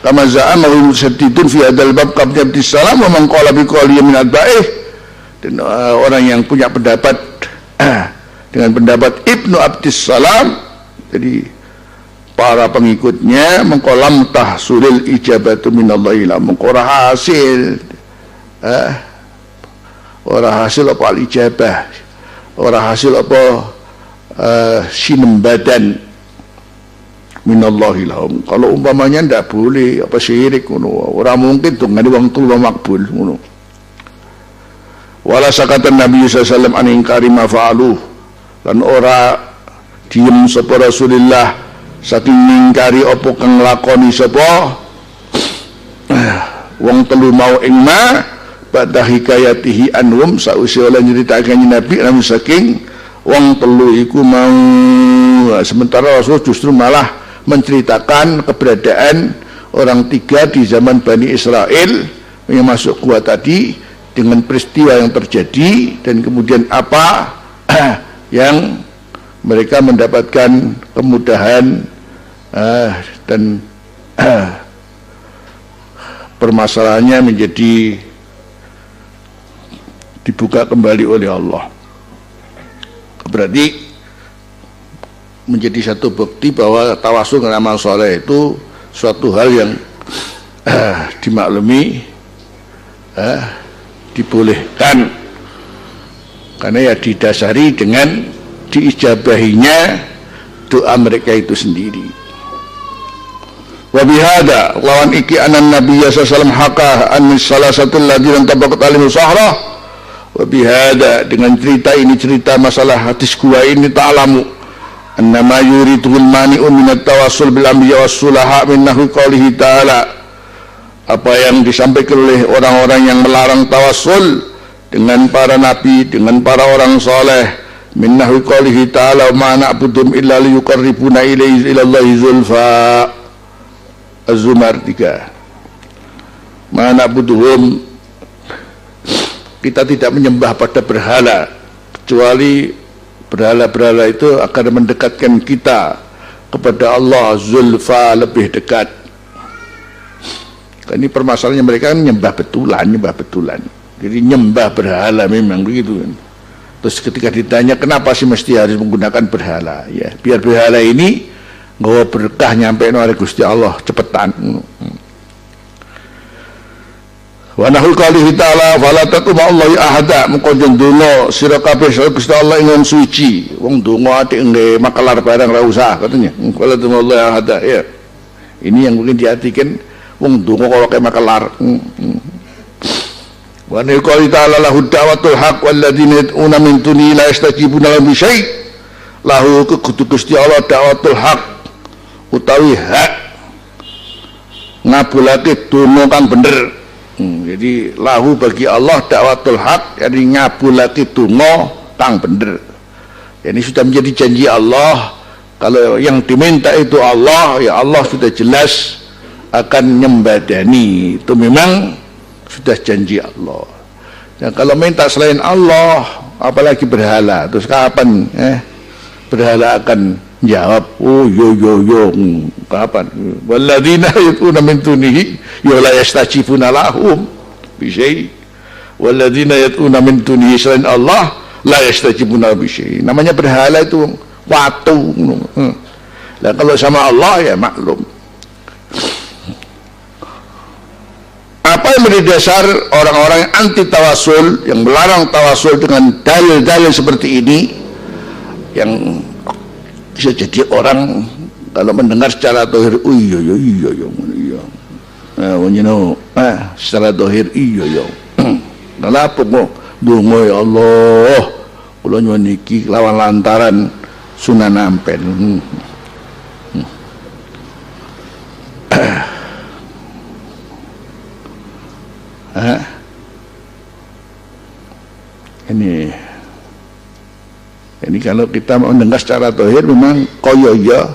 kama za'ama musaddidun fi hadzal bab qabli Abdissalam wa man qala bi qawli min atba'ih, dan orang yang punya pendapat dengan pendapat Ibnu Abdissalam, jadi para pengikutnya mengkolam tahsulil ijabatu minallahi la mengkora hasil ora hasil apa al ijabah, ora hasil apa sinembadan minallahi lahum. Kalau umpamanya ndak boleh apa syirik ngono, ora mungkin tuh ngene wong tuwa makbul ngono. Wala sakatan Nabi sallallahu alaihi wasallam an ingkari ma fa'aluh, lan ora diem sapa Rasulullah saking ningkari apa kang lakoni sapa wong telu mau ing ma badha hikayatihi anhum sause oleh nyritakaken Nabi namun saking wong telu iku mau. Sementara Rasul justru malah menceritakan keberadaan orang tiga di zaman Bani Israel yang masuk gua tadi dengan peristiwa yang terjadi dan kemudian apa yang mereka mendapatkan kemudahan dan permasalahannya menjadi dibuka kembali oleh Allah. Berarti menjadi satu bukti bahwa tawasul dengan amal soleh itu suatu hal yang dimaklumi, dibolehkan, karena ya didasari dengan diijabahinya doa mereka itu sendiri. Wa bihada lawan iki anan Nabi sallallahu alaihi wasallam haka an salah satu ladzina tabaqat alim sahra. Wa bihada dengan cerita ini, cerita masalah hadis gua ini ta'lamu annama yuridul mani'un minat tawassul bil anbiya was sulaha min nahwi qoulihi ta'ala, apa yang disampaikan oleh orang-orang yang melarang tawassul dengan para nabi, dengan para orang soleh, min nahwi qoulihi ta'ala ma na'budum illa liyuqarribuna ilallahi zulfa. Az-Zumar 3. Ma na'buduhum, kita tidak menyembah pada berhala kecuali berhala-berhala itu akan mendekatkan kita kepada Allah zulfa, lebih dekat. Ini permasalahannya mereka kan nyembah betulan. Jadi nyembah berhala memang begitu. Terus ketika ditanya kenapa sih mesti harus menggunakan berhala, ya biar berhala ini nggawa berkah nyampe nang Gusti Allah cepetan. Wa nahul qalihi ta'ala fala taquma Allahi ahada, mengko ndonga sira kabeh Gusti Allah ing suci. Wong ndonga atik nggih makelar barang ra usah katanya. Fala taquma Allahi ahada, ya. Ini yang mungkin diartikan wong ndonga kok kayak makelar. Wa nahul qalihi ta'ala lahu da'watul haq wal ladzina yad'una min dunihi la yastajibuna lahum bi syai'. Lahu kudu Gusti Allah da'watul haq utawi hak ngabulake donga kang bener. Jadi lahu bagi Allah dakwatul haq, jadi ngabulake donga kang bener. Ini sudah menjadi janji Allah. Kalau yang diminta itu Allah, ya Allah sudah jelas akan nyembadani. Itu memang sudah janji Allah. Dan kalau minta selain Allah, apalagi berhala, terus kapan berhala akan jawab, oh yo kapan? Walladzina yad'una min dunihi la yastajibuna lahum bi syai'. Walladzina yad'una min dunihi selain Allah la yastajibuna bi syai'. Namanya berhala itu watu. Nah, kalau sama Allah ya maklum. Apa yang menjadi dasar orang-orang yang anti tawasul, yang melarang tawasul dengan dalil-dalil seperti ini, yang bisa jadi orang kalau mendengar secara dohir, oh iya, secara dohir iya. Kenapa kok donga ya Allah, kula nyuwun niki lawan lantaran Sunan Ampel. Ini kalau kita mendengar secara dohir memang koyo ya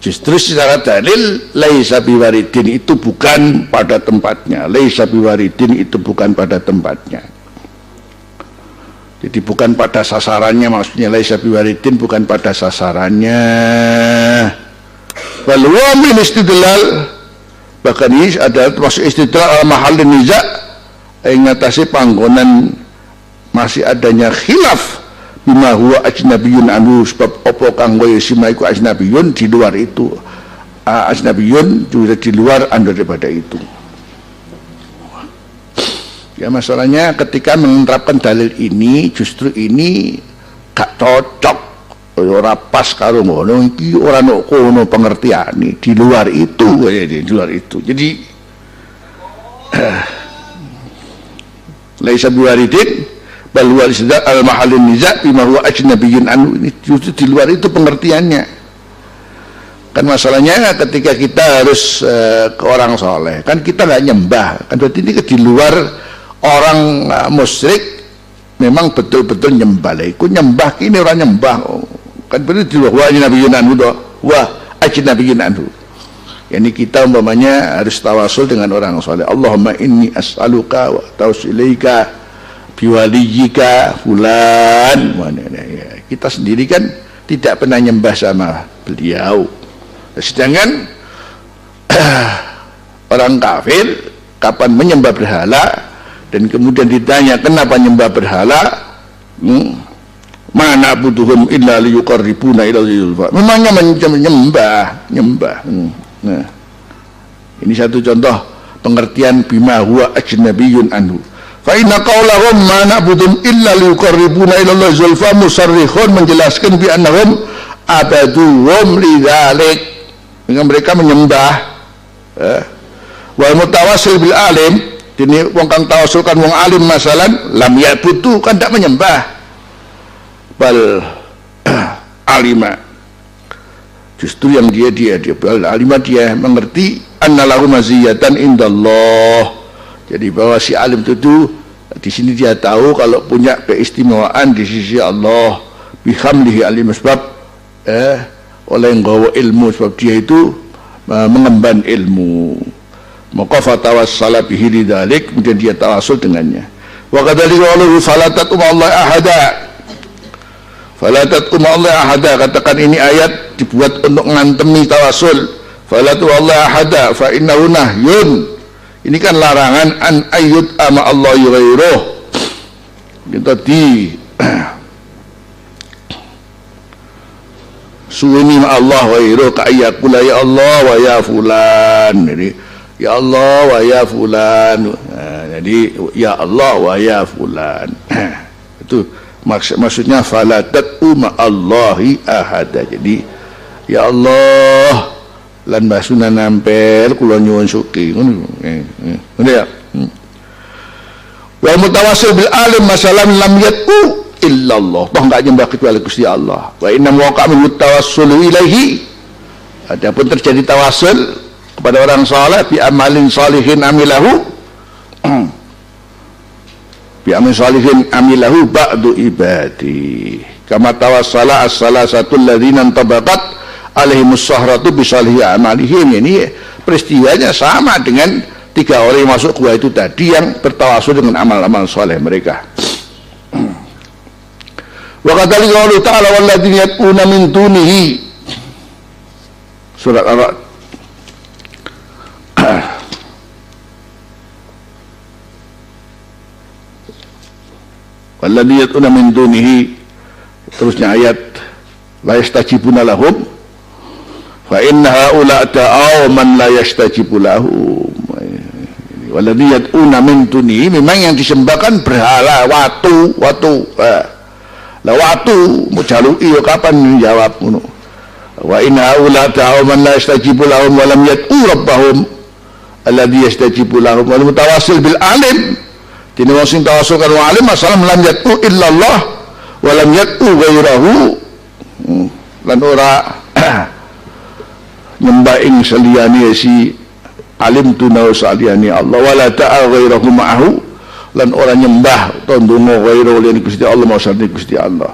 justru secara dalil laisa biwaridin itu bukan pada tempatnya. Laisa biwaridin itu bukan pada tempatnya. Jadi bukan pada sasarannya, maksudnya laisa biwaridin bukan pada sasarannya. Wal wa min istidlal, bahkan ini adalah termasuk istidlal al-mahallin niza, yang ngatasi panggonan masih adanya khilaf bima huwa ajnabiyun anhu, sebab opo kang koyo sima iku ajnabiyun, di luar itu ajnabiyun juga di luar daripada itu. Ya masalahnya ketika menerapkan dalil ini, justru ini gak cocok, ora pas karo ngono iki, ora ono pengertiane di luar itu, di luar itu. Jadi laisa biwaridin bal wal istidlal al mahallin niza' bima huwa ajnabiyyun anhu. Ini justru di luar itu pengertiannya. Kan masalahnya ketika kita harus ke orang soleh, kan kita nggak nyembah, kan berarti ini di luar orang musyrik memang betul-betul nyembah. Iku nyembah ini orang nyembah, kan berarti di luar wa ajnabiyyun anhu wa ajnabiyyun anhu. Yani kita umpamanya harus tawasul dengan orang soleh. Allahumma inni as'aluka wa tausilaika biwaliyika fulan. Kita sendiri kan tidak pernah nyembah sama beliau. Sedangkan orang kafir kapan menyembah berhala dan kemudian ditanya kenapa nyembah berhala, mana butuhum illa liyuqarribuna ila zulfa. Memangnya nyembah. Nah, ini satu contoh pengertian bima huwa ajnabiyyun anhu. Fa inna qaulahum ma na'buduhum illa liyuqarribuna ila Allah zulfa musarrihun, menjelaskan bi annahum abaduhum lidzalik, dengan mereka menyembah. Wal mutawassil bil alim, ini wong kang tawasul kan wong alim masalan lam ya'budu, kan tak menyembah, bal alima, justru yang dia bal alima, dia mengerti annalahu maziyatan indallah. Jadi bahwa si alim itu di sini dia tahu kalau punya keistimewaan di sisi Allah, bihamdihi alim, sebab oleh nggawa ilmu, sebab dia itu mengemban ilmu. Maka fatawassala bihi lidzalik, kemudian dia tawasul dengannya. Wa kadzalika qalu falatat Allah ahada. Falatat Allah ahada, katakan ini ayat dibuat untuk ngantemi tawasul. Falatu Allah ahada fa innahu nahyun. Ini kan larangan an ayyud ama Allah ghairuh. Kita di suwini ma Allah ghairuh ka ayyakula ya Allah wa ya fulan. Jadi ya Allah wa ya fulan. Nah, jadi ya Allah wa ya fulan. Itu maksudnya falatat Allahi ahada. Jadi ya Allah lan basuna nampel kula nyuwun suki ngono ya. Wa mutawassil bil alim masalan lam yatu illallah, toh enggak nyembah kecuali Gusti Allah. Wa inna waqa min tawassulu ilaihi, adapun terjadi tawasul kepada orang saleh bi amalin salihin amilahu, bi amalin salihin amilahu ba'du ibadi, kama tawassala as-salasatul ladzina tabaqat alaihimus sahratu bisalihi amalihim. Ini peristiwanya sama dengan tiga orang yang masuk gua itu tadi, yang bertawasul dengan amal-amal saleh mereka. Wa kadzalika Allah Ta'ala walladzina yad'una min dunihi, surat Ar-Ra'd. Walladzina yad'una min dunihi, terusnya ayat la yastajibuna lahum fa inna haula ta'aw man la yastajibu lahum. Walladzi yad'una min dunihi, memang yang disembahkan berhala, watu. Lah watu mujaluki yo kapan jawab ngono. Wa inna haula ta'aw man la yastajibu lahum wa lam yad'u rabbahum alladzi yastajibu lahum wal mutawassil bil alim. Dene wong sing tawasul karo alim masalah lam yad'u illallah wa lam yad'u ghairahu, lan ora nyembah ing saliyane si alim tunau saliyane Allah, wala ta'a ghairahu ma'ahu, lan orang nyembah tondongo ghairu lian Gusti Allah mau sarti Gusti Allah.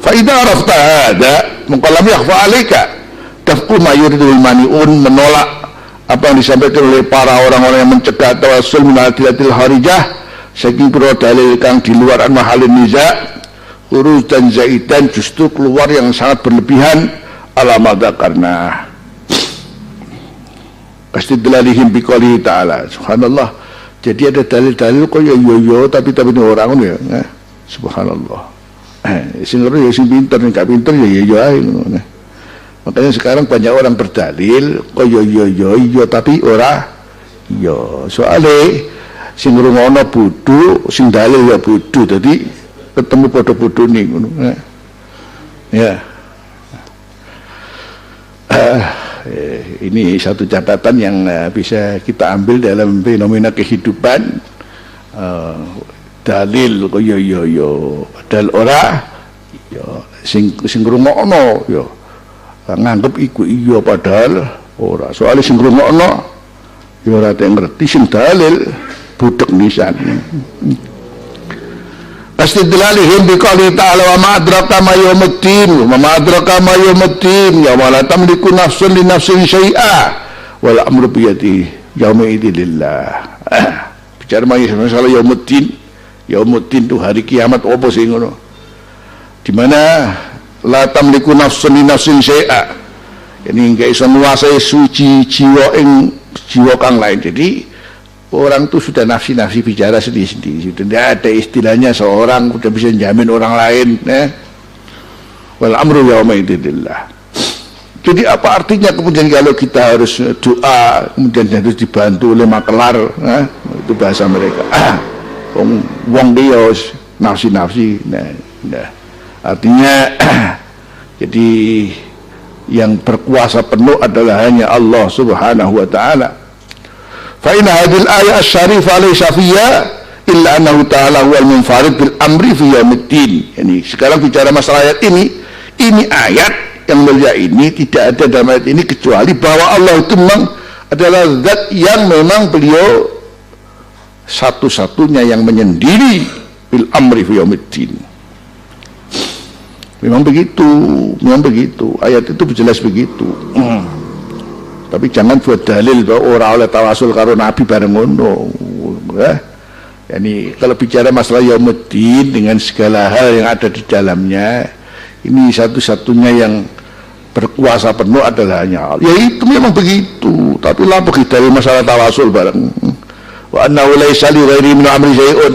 Fa idza arafta hada maka lam yakhfa alayka tafku ma yuridul mani'un, menolak apa yang disampaikan oleh para orang-orang yang mencegah tawassul min adillatil harijah, saking pira dalil kang di luar mahalin niza, huruf dan zaidan justru keluar yang sangat berlebihan alamada karena kastidlalihim biqouli ta'ala. Subhanallah, jadi ada dalil-dalil kok yo tapi ini orang ya, subhanallah. Sing ngerti ya sing pinter, nek gak pinter ya yo ae ngono. Makanya sekarang banyak orang berdalil kok yo tapi ora yo. Soale sing ngrungokno bodho, sing dalil ya bodho, dadi ketemu padha bodhone ngono. Ya. Ini satu catatan yang bisa kita ambil dalam fenomena kehidupan. dalil kok ya padahal ora ya sing ngrungokno ya nganggep iku iya padahal ora. Soale sing ngrungokno ya ora ngerti sing dalil budek nisan. Astidlalihim biqali ta'ala wa ma adraka ma yaumuddin wa ma adraka ma yaumuddin ya wala tamliku nafsun li nafsin syai'a wal amru bi yadi yauma idilillah. Bicara masalah yaumuddin itu hari kiamat apa sih ngono, di mana la tamliku nafsun li nafsin syai'a, ini enggak iso nguasai suci jiwa kang lain. Jadi orang itu sudah nafsi bicara sendiri-sendiri, sudah tidak ada istilahnya seorang sudah bisa jamin orang lain. Wal amru yauma idilillah. Jadi apa artinya kemudian kalau kita harus doa kemudian harus dibantu oleh makelar, itu bahasa mereka. Wong dia nafsi. Nah. Artinya jadi yang berkuasa penuh adalah hanya Allah Subhanahu wa taala. Fa inna hadhil ayat asy-syarifah laysa fiyya illa annahu ta'ala huwal munfarid bil amri fi yaumiddin. Yani sekarang bicara masalah ayat ini ayat yang mulia ini tidak ada dalam ayat ini kecuali bahwa Allah itu memang adalah zat yang memang beliau satu-satunya yang menyendiri bil amri fi yaumiddin. Memang begitu. Ayat itu jelas begitu. Tapi jangan buat dalil bahwa orang oleh tawasul karo Nabi bareng ngono. Yani kalau bicara masalah yaumuddin dengan segala hal yang ada di dalamnya, ini satu-satunya yang berkuasa penuh adalah hanya Allah. Ya itu memang begitu. Tapi lah begitu dari masalah tawasul bareng. Wa annahu laisa li ghairi min amri syai'un.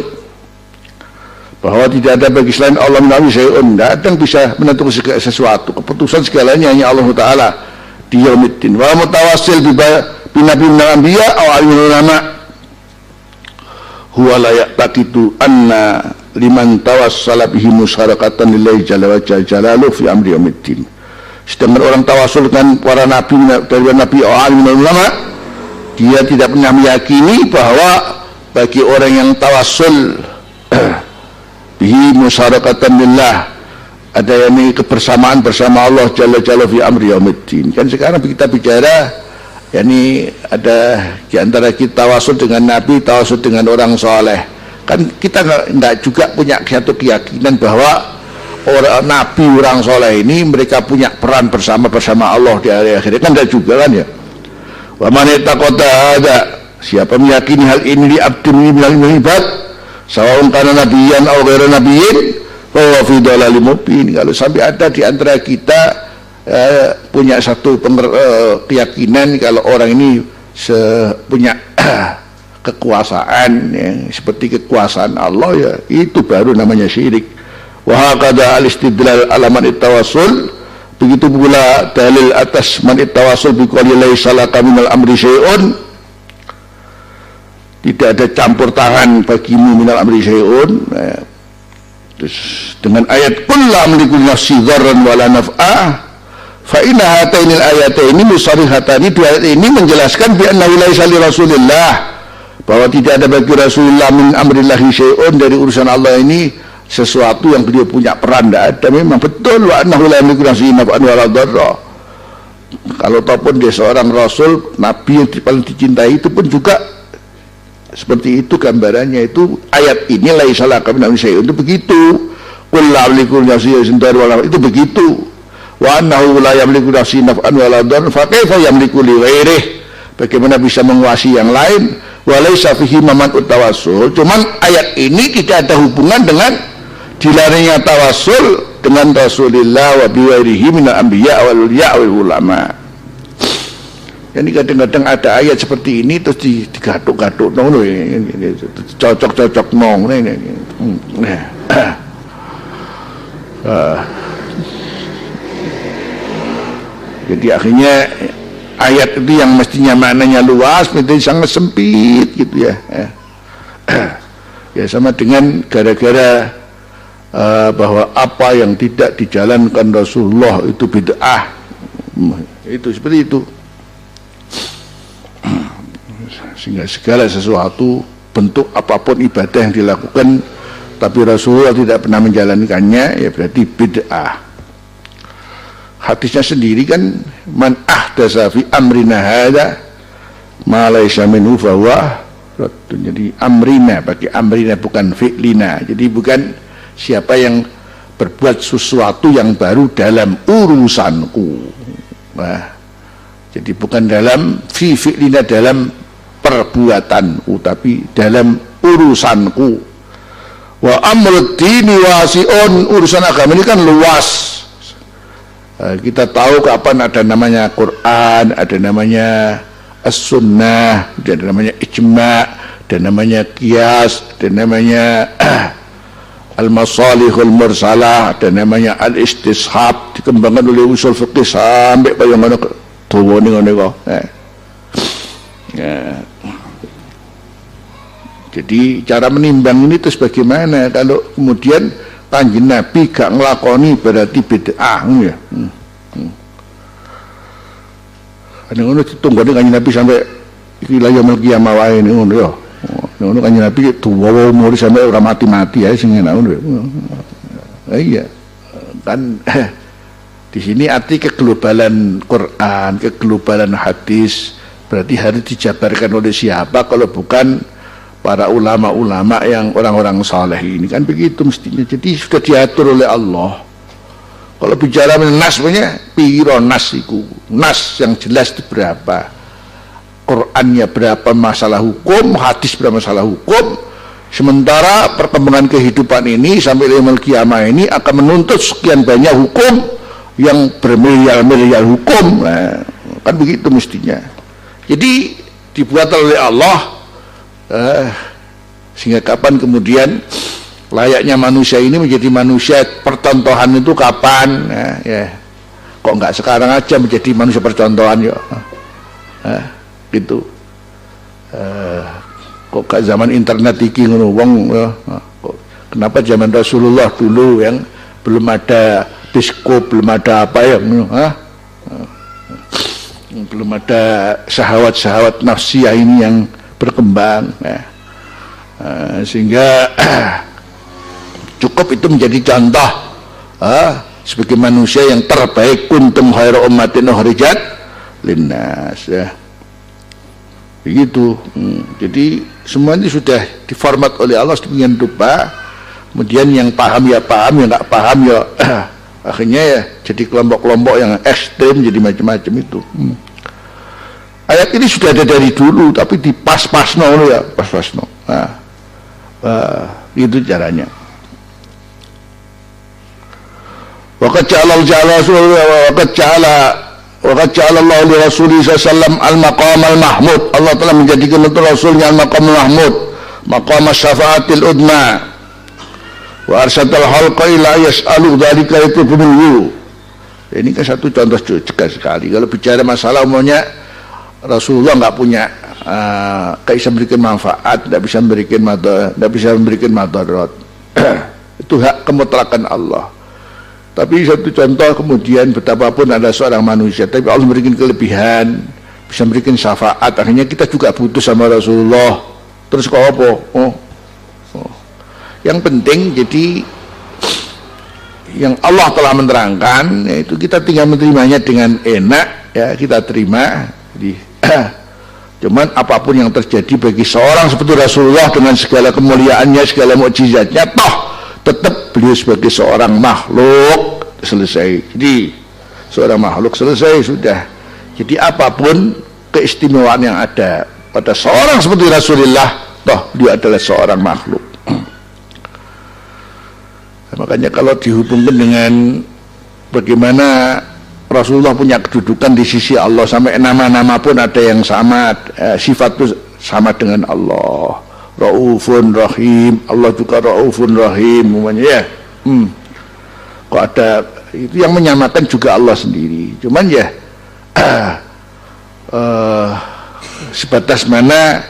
Bahwa tidak ada bagi selain Allah min amri syai'un. Tidak ada yang bisa menentukan sesuatu. Keputusan segalanya hanya Allah Ta'ala di yaumiddin. Wa mutawassil bi nabi min al-anbiya aw alimul ulama huwa la yaqtaqidu anna liman tawassala bihi musyarakatan lillahi jalla wa jalaluhu fi amri yaumiddin. Sedangkan orang tawasul dengan para nabi dari nabi alim ulama, dia tidak pernah meyakini bahwa bagi orang yang tawasul bihi musyarakatan lillah ada yang kebersamaan bersama Allah jalla jalla fi amri yaumiddin. Kan sekarang kita bicara yakni ada di antara kita tawasul dengan nabi, tawasul dengan orang soleh. Kan kita enggak juga punya satu keyakinan bahwa orang nabi, orang soleh ini mereka punya peran bersama Allah di hari akhir. Kan enggak juga kan ya. Wa man taqata ada siapa meyakini hal ini di abdin minal ibad sawaun kana nabiyyan aw ghairu nabiyyin fa huwa fi dhalalin mubin. Kalau sampai ada di antara kita punya satu keyakinan kalau orang ini punya kekuasaan yang seperti kekuasaan Allah, ya itu baru namanya syirik. Wa hakadha al-istidlal ala man tawassul, begitu pula dalil atas man tawassul bi qouli laisa laka minal amri syai'un, tidak ada campur tangan bagimu minal amri syai'un. Terus dengan ayat qul la amliku nafsi dzarran wala naf'a fa inna hatainil ayataini musarrihatani, dua ayat ini menjelaskan bi annahu laisa li rasulillah, bahwa tidak ada bagi Rasulullah min amrillahi syai'un, dari urusan Allah ini sesuatu yang beliau punya peran. Tidak ada. Memang betul wa annahu la yamliku nafsin naf'an wala dharra. Kalau ataupun dia seorang rasul, nabi yang paling dicintai, itu pun juga seperti itu gambarannya. Itu ayat ini laisa laka min amri syai'un itu begitu. Qul la yamliku nafsin wala, itu begitu. Wa annahu la yamliku nafsin naf'an wala dharra fa kaifa yamliku li ghairihi, bagaimana bisa menguasai yang lain. Wa laisa fihi maman utawassul. Cuman ayat ini tidak ada hubungan dengan dilarangnya tawasul dengan Rasulullah wa biwairihi minal anbiya wal ulya wal ulama. Jadi kadang-kadang ada ayat seperti ini terus digatuk-gatuk ngono, cocok-cocok nong ini. Jadi akhirnya ayat itu yang mestinya maknanya luas menjadi sangat sempit gitu ya. Ya sama dengan gara-gara bahwa apa yang tidak dijalankan Rasulullah itu bid'ah, itu seperti itu. Sehingga segala sesuatu bentuk apapun ibadah yang dilakukan tapi Rasulullah tidak pernah menjalankannya, ya berarti bid'ah. Hadisnya sendiri kan, man ahdatsa fi amrina hadza ma laysa minhu fahuwa raddun. Jadi amrina, pakai amrina bukan fi'lina. Jadi bukan siapa yang berbuat sesuatu yang baru dalam urusanku. Nah, jadi bukan dalam fi'lina, dalam perbuatanku, tapi dalam urusanku. Wa amrud dini wasi'un, urusan agama ini kan luas. Kita tahu kapan ada namanya Quran, ada namanya as-sunnah, ada namanya ijma', ada namanya qiyas, ada namanya al-masalihul mursalah, ada namanya al-istishab, dikembangkan oleh usul fikih sampai bagaimana dawa ngono kok. Jadi cara menimbang ini terus bagaimana? Kalau kemudian Kanjeng Nabi gak ngelakoni berarti bid'ah ya. Ada ngono ditunggone Kanjeng Nabi sampai iki la yaumul qiyamah wae ngono ya. Ngono Kanjeng Nabi tuwa umur sampai ora mati-mati ya sing enak ngono. Iya. Kan di sini arti keglobalan Quran, keglobalan hadis berarti harus dijabarkan oleh siapa kalau bukan para ulama-ulama yang orang-orang saleh ini, kan begitu mestinya. Jadi sudah diatur oleh Allah. Kalau bicara nas punya piro nas iku, nas yang jelas itu berapa, Qurannya berapa masalah hukum, hadis berapa masalah hukum. Sementara perkembangan kehidupan ini sampai yaumul qiyamah ini akan menuntut sekian banyak hukum yang bermiliar-miliar hukum. Nah, kan begitu mestinya. Jadi dibuat oleh Allah. Sehingga kapan kemudian layaknya manusia ini menjadi manusia percontohan itu kapan? Ya. Kok nggak sekarang aja menjadi manusia percontohan ya? Gitu. Kok gak zaman internet iki ngono wong ya. Kenapa zaman Rasulullah dulu yang belum ada biskop, belum ada apa ya? Belum ada syahwat-syahwat nafsiyah ini yang berkembang ya. Sehingga cukup itu menjadi contoh sebagai manusia yang terbaik, kuntum khairu ummatin ukhrijat linnas ya. Begitu. Jadi semua ini sudah diformat oleh Allah sedemikian rupa. Kemudian yang paham ya paham, yang nggak paham ya akhirnya ya jadi kelompok-kelompok yang ekstrem, jadi macam-macam itu. Ayat ini sudah ada dari dulu, tapi dipas-pasno ya, pas-pasno. Itu caranya. Waqad ja'ala Allah li Rasulullah sallallahu al-maqam al-mahmud. Allah telah menjadikan untuk Rasulnya al-maqam al-mahmud, maqam syafaatil udma. Wa arsadal khalqa ila yas'alu dzalika yatubulu. Ini kan satu contoh cekal sekali. Kalau bicara masalah umumnya Rasulullah nggak punya bisa memberikan manfaat, tidak bisa memberikan madarat. Itu hak kemutlakan Allah. Tapi satu contoh kemudian betapapun ada seorang manusia, tapi Allah memberikan kelebihan, bisa memberikan syafaat. Akhirnya kita juga butuh sama Rasulullah. Terus kok apa? Yang penting jadi yang Allah telah menerangkan, yaitu kita tinggal menerimanya dengan enak, ya kita terima. Jadi cuman apapun yang terjadi bagi seorang seperti Rasulullah dengan segala kemuliaannya, segala mukjizatnya, toh tetap beliau sebagai seorang makhluk, selesai. Jadi seorang makhluk selesai sudah. Jadi apapun keistimewaan yang ada pada seorang seperti Rasulullah, toh dia adalah seorang makhluk. Makanya kalau dihubungkan dengan bagaimana Rasulullah punya kedudukan di sisi Allah, sampai nama-nama pun ada yang sama, sifat itu sama dengan Allah. Raufun Rahim, Allah juga Raufun Rahim, umumnya ya. Kok ada itu yang menyamakan juga Allah sendiri. Cuman ya sebatas mana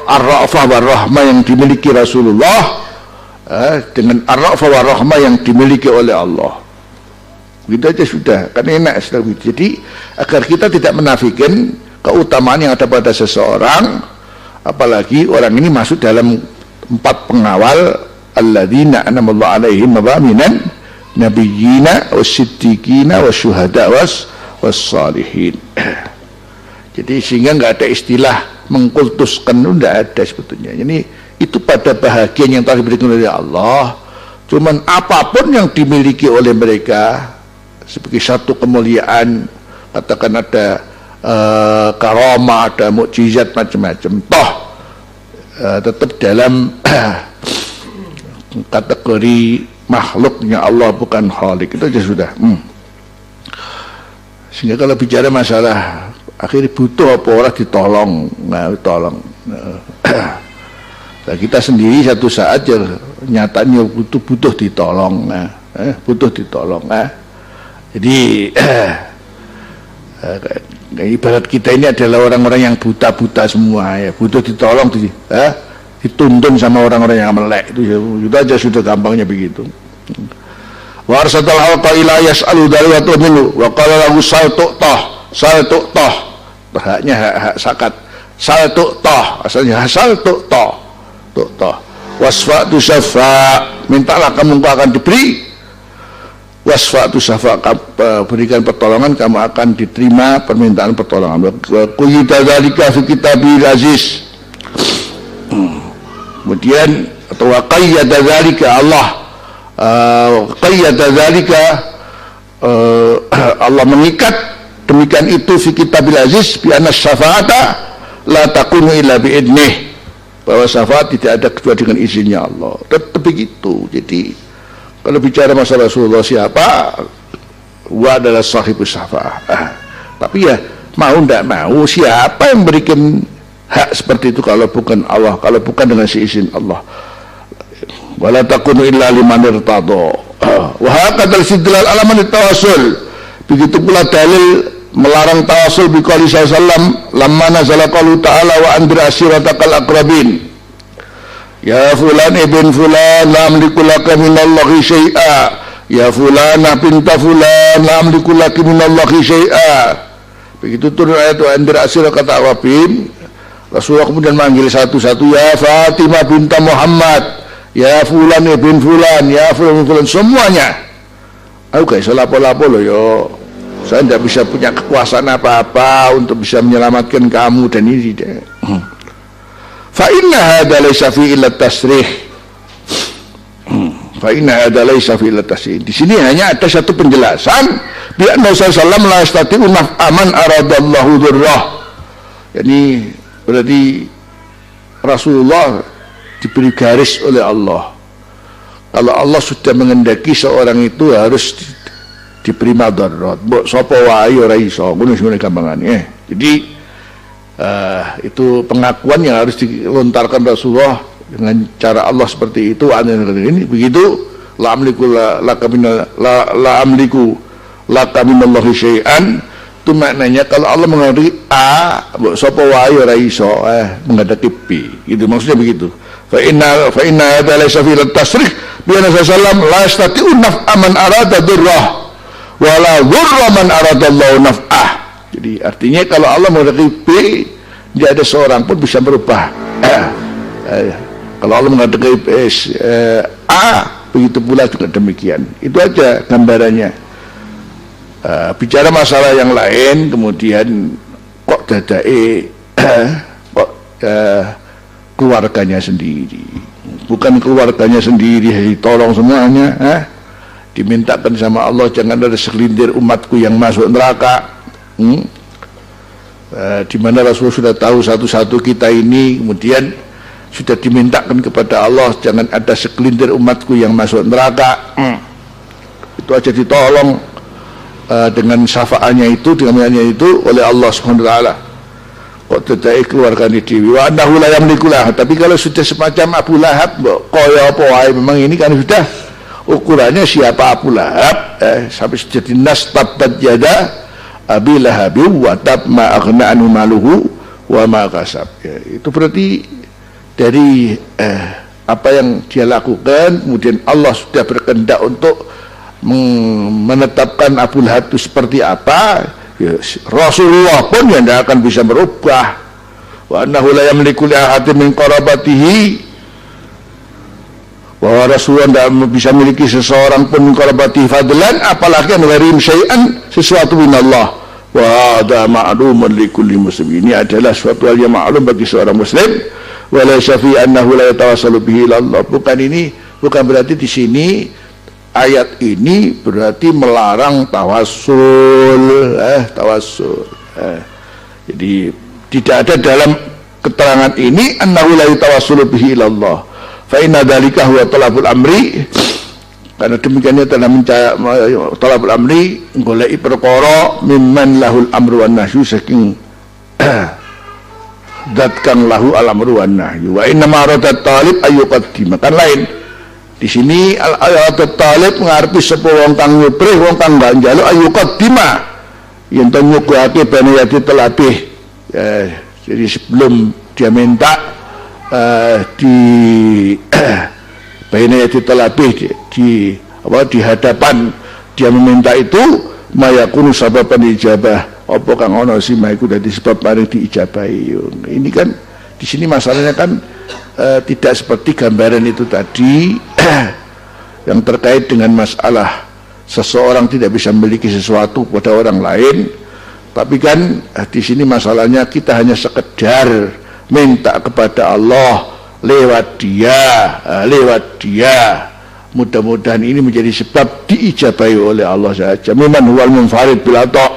ar-ra'fah wa rahmah yang dimiliki Rasulullah dengan ar-ra'fah wa rahmah yang dimiliki oleh Allah. Gitu aja sudah, kan enak sudah. Jadi agar kita tidak menafikan keutamaan yang ada pada seseorang, apalagi orang ini masuk dalam 4 pengawal alladzina an'amallahu alaihim minan nabiyyina was-siddiqina wasyuhada was-salihin. Jadi sehingga nggak ada istilah mengkultuskan, itu nggak ada sebetulnya. Jadi itu pada bahagian yang telah diberikan oleh Allah. Cuman apapun yang dimiliki oleh mereka sebagai satu kemuliaan, katakan ada karamah, ada mukjizat macam-macam, toh tetap dalam kategori makhluknya Allah, bukan khalik. Itu aja sudah. Sehingga kalau bicara masalah akhirnya butuh apa orang ditolong, tolong. Nah, kita sendiri satu saat ya nyatanya butuh ditolong, butuh ditolong. Jadi ibarat kita ini adalah orang-orang yang buta-buta semua, ya butuh ditolong, dituntun sama orang-orang yang melek. Itu aja sudah gampangnya begitu. Wa arsatal halqa ila yas'alu dalwatu minhu wa qala lahu saltuqtah. Haknya hak sakat. Saltuqtah, asalnya saltuqtah. Wasfa'tu syafa', mintalah kamu akan diberi. Wasfa'tu syafa', berikan pertolongan, kamu akan diterima permintaan pertolongan. Quyita dzalika fi kitabil aziz. Kemudian atau qayyada dzalika Allah qayyada dzalika Allah mengikat demikian itu fi kitabil aziz bi anna syafa'ata la takunu illa bi idnih, bahwa syafaat tidak ada kecuali dengan izinnya Allah. Tetap begitu. Jadi kalau bicara masalah Rasulullah siapa, wa adalah sahibus syafa'ah. Tapi ya mau tidak mau, siapa yang berikan hak seperti itu kalau bukan Allah, kalau bukan dengan seizin Allah. Wala takunu illa liman irtadha. Wa hakadzal istidlal ala man tawassul. Begitu pula dalil melarang tawasul bi qouli sallallahu lamma nazala qaulu ta'ala wa andir ashiratakal aqrabin. Ya fulan ibn fulan la amliku laka minallahi syai'a. Ya fulana binta fulan la amliku laka minallahi syai'a. Begitu turun ayat wa andir ashiratakal aqrabin, Rasulullah kemudian manggil satu-satu, ya Fatimah binta Muhammad, ya fulan ibn fulan, ya fulan fulan, semuanya. Aku gak bisa lapo-lapo loh yo. Saya tidak bisa punya kekuasaan apa-apa untuk bisa menyelamatkan kamu dan ini tidak. Fa inna hadza laysa fi illa tasrih. Fa inna hadza laysa fi illa tasrih. Di sini hanya ada satu penjelasan, bi anna sallallahu la yastati'u naf'aman aradallahu dzurrah. Jadi berarti Rasulullah diberi garis oleh Allah. Kalau Allah sudah mengendaki seorang itu harus diberi madarat, mbok sapa wae ora iso, ngono sing gampangane. Jadi itu pengakuan yang harus dilontarkan Rasulullah dengan cara Allah seperti itu. Ini begitu, la amliku laka minallahi syai'an. Itu maknanya kalau Allah menghendaki A, mbok sapa wae ora iso menghendaki B. Gitu maksudnya begitu. Fa inna hadza laysa fi at-tasrih bi anna sallam la yastati'u naf'a man arada dzurrah wala dzurra man arada Allah naf'ah. Jadi artinya kalau Allah menghendaki B, tidak ada seorang pun bisa merubah. Kalau Allah menghendaki A, begitu pula juga demikian. Itu aja gambarannya. Bicara masalah yang lain, kemudian kok dadae kok keluarganya sendiri, bukan keluarganya sendiri tolong semuanya, dimintakan sama Allah jangan ada segelintir umatku yang masuk neraka. Di mana Rasul sudah tahu satu-satu kita ini, kemudian sudah dimintakan kepada Allah jangan ada segelintir umatku yang masuk neraka. Itu aja ditolong dengan syafaatnya itu, dengannya itu oleh Allah Subhanahu wa taala. Kok tidak keluarkan di dewi wa annahu la yamliku lah. Tapi kalau sudah semacam Abu Lahab, kaya apa wae, memang ini kan sudah ukurannya siapa Abu Lahab, sampai jadi nas tabbat yada abi lahabi wa tab ma aghna anhu maluhu wa ma kasab. Itu berarti dari apa yang dia lakukan, kemudian Allah sudah berkehendak untuk menetapkan Abu Lahab itu seperti apa, ya, Rasulullah pun yang tidak akan bisa merubah. Wa annahu la yamliku li ahadin min qarabatihi bahwa Rasulullah tidak bisa memiliki seseorang pun qarabati fadlan, apalagi an gharim syai'an, sesuatu minallah. Wa hadza ma'lumun li kulli muslim. Ini adalah suatu hal yang maklum bagi seorang muslim. Wa la syafi annahu la yatawassalu bihi ila Allah. Bukan berarti di sini ayat ini berarti melarang tawassul, Jadi tidak ada dalam keterangan ini annahu la yatawassulu bihi ila Allah. Fa inna dzalika huwa talabul amri. Karena demikiannya telah mencari talabul amri, goleki perkara mimman lahul amru wan nahyu, saking zat kang lahu al amru wan nahyu. Wa inna ma radat talib ayyuqaddima. Kan lain. Di sini al-ayat talib ngarepi sapa wong kang nyuprih, wong kang ndak njaluk ayyuqaddima. Yen to nyukuhake bani yati telabih. Jadi sebelum dia minta di bani yati telabih di hadapan dia meminta itu mayakunu sababan ijabah. Apa kang ana sima iku dadi sebab paring diijabahi. Ini kan di sini masalahnya kan tidak seperti gambaran itu tadi yang terkait dengan masalah seseorang tidak bisa memiliki sesuatu pada orang lain, tapi kan di sini masalahnya kita hanya sekedar minta kepada Allah lewat dia. Mudah-mudahan ini menjadi sebab diijabahi oleh Allah saja. Memang huwal munfarid bil ata',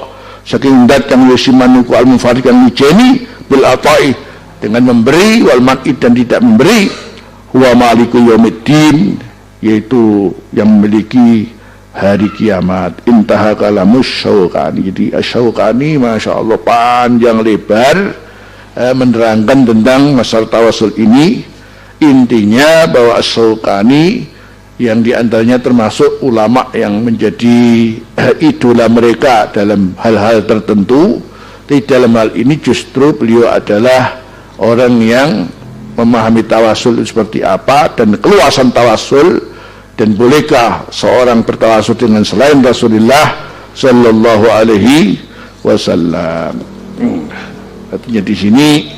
saking dat yang yusimanu al munfarid yang wijeni bil ata'i, dengan memberi wal mar'i dan tidak memberi, huwa maliku yaumiddin, yaitu yang memiliki hari kiamat. Intaha kalamus Syaukani. Jadi Syaukani Masya Allah panjang lebar menerangkan tentang masalah tawasul ini. Intinya bahwa Syaukani yang diantaranya termasuk ulama yang menjadi idola mereka dalam hal-hal tertentu. Di dalam hal ini justru beliau adalah orang yang memahami tawasul seperti apa dan keluasan tawasul, dan bolehkah seorang bertawasul dengan selain Rasulullah sallallahu alaihi wasallam. Artinya di sini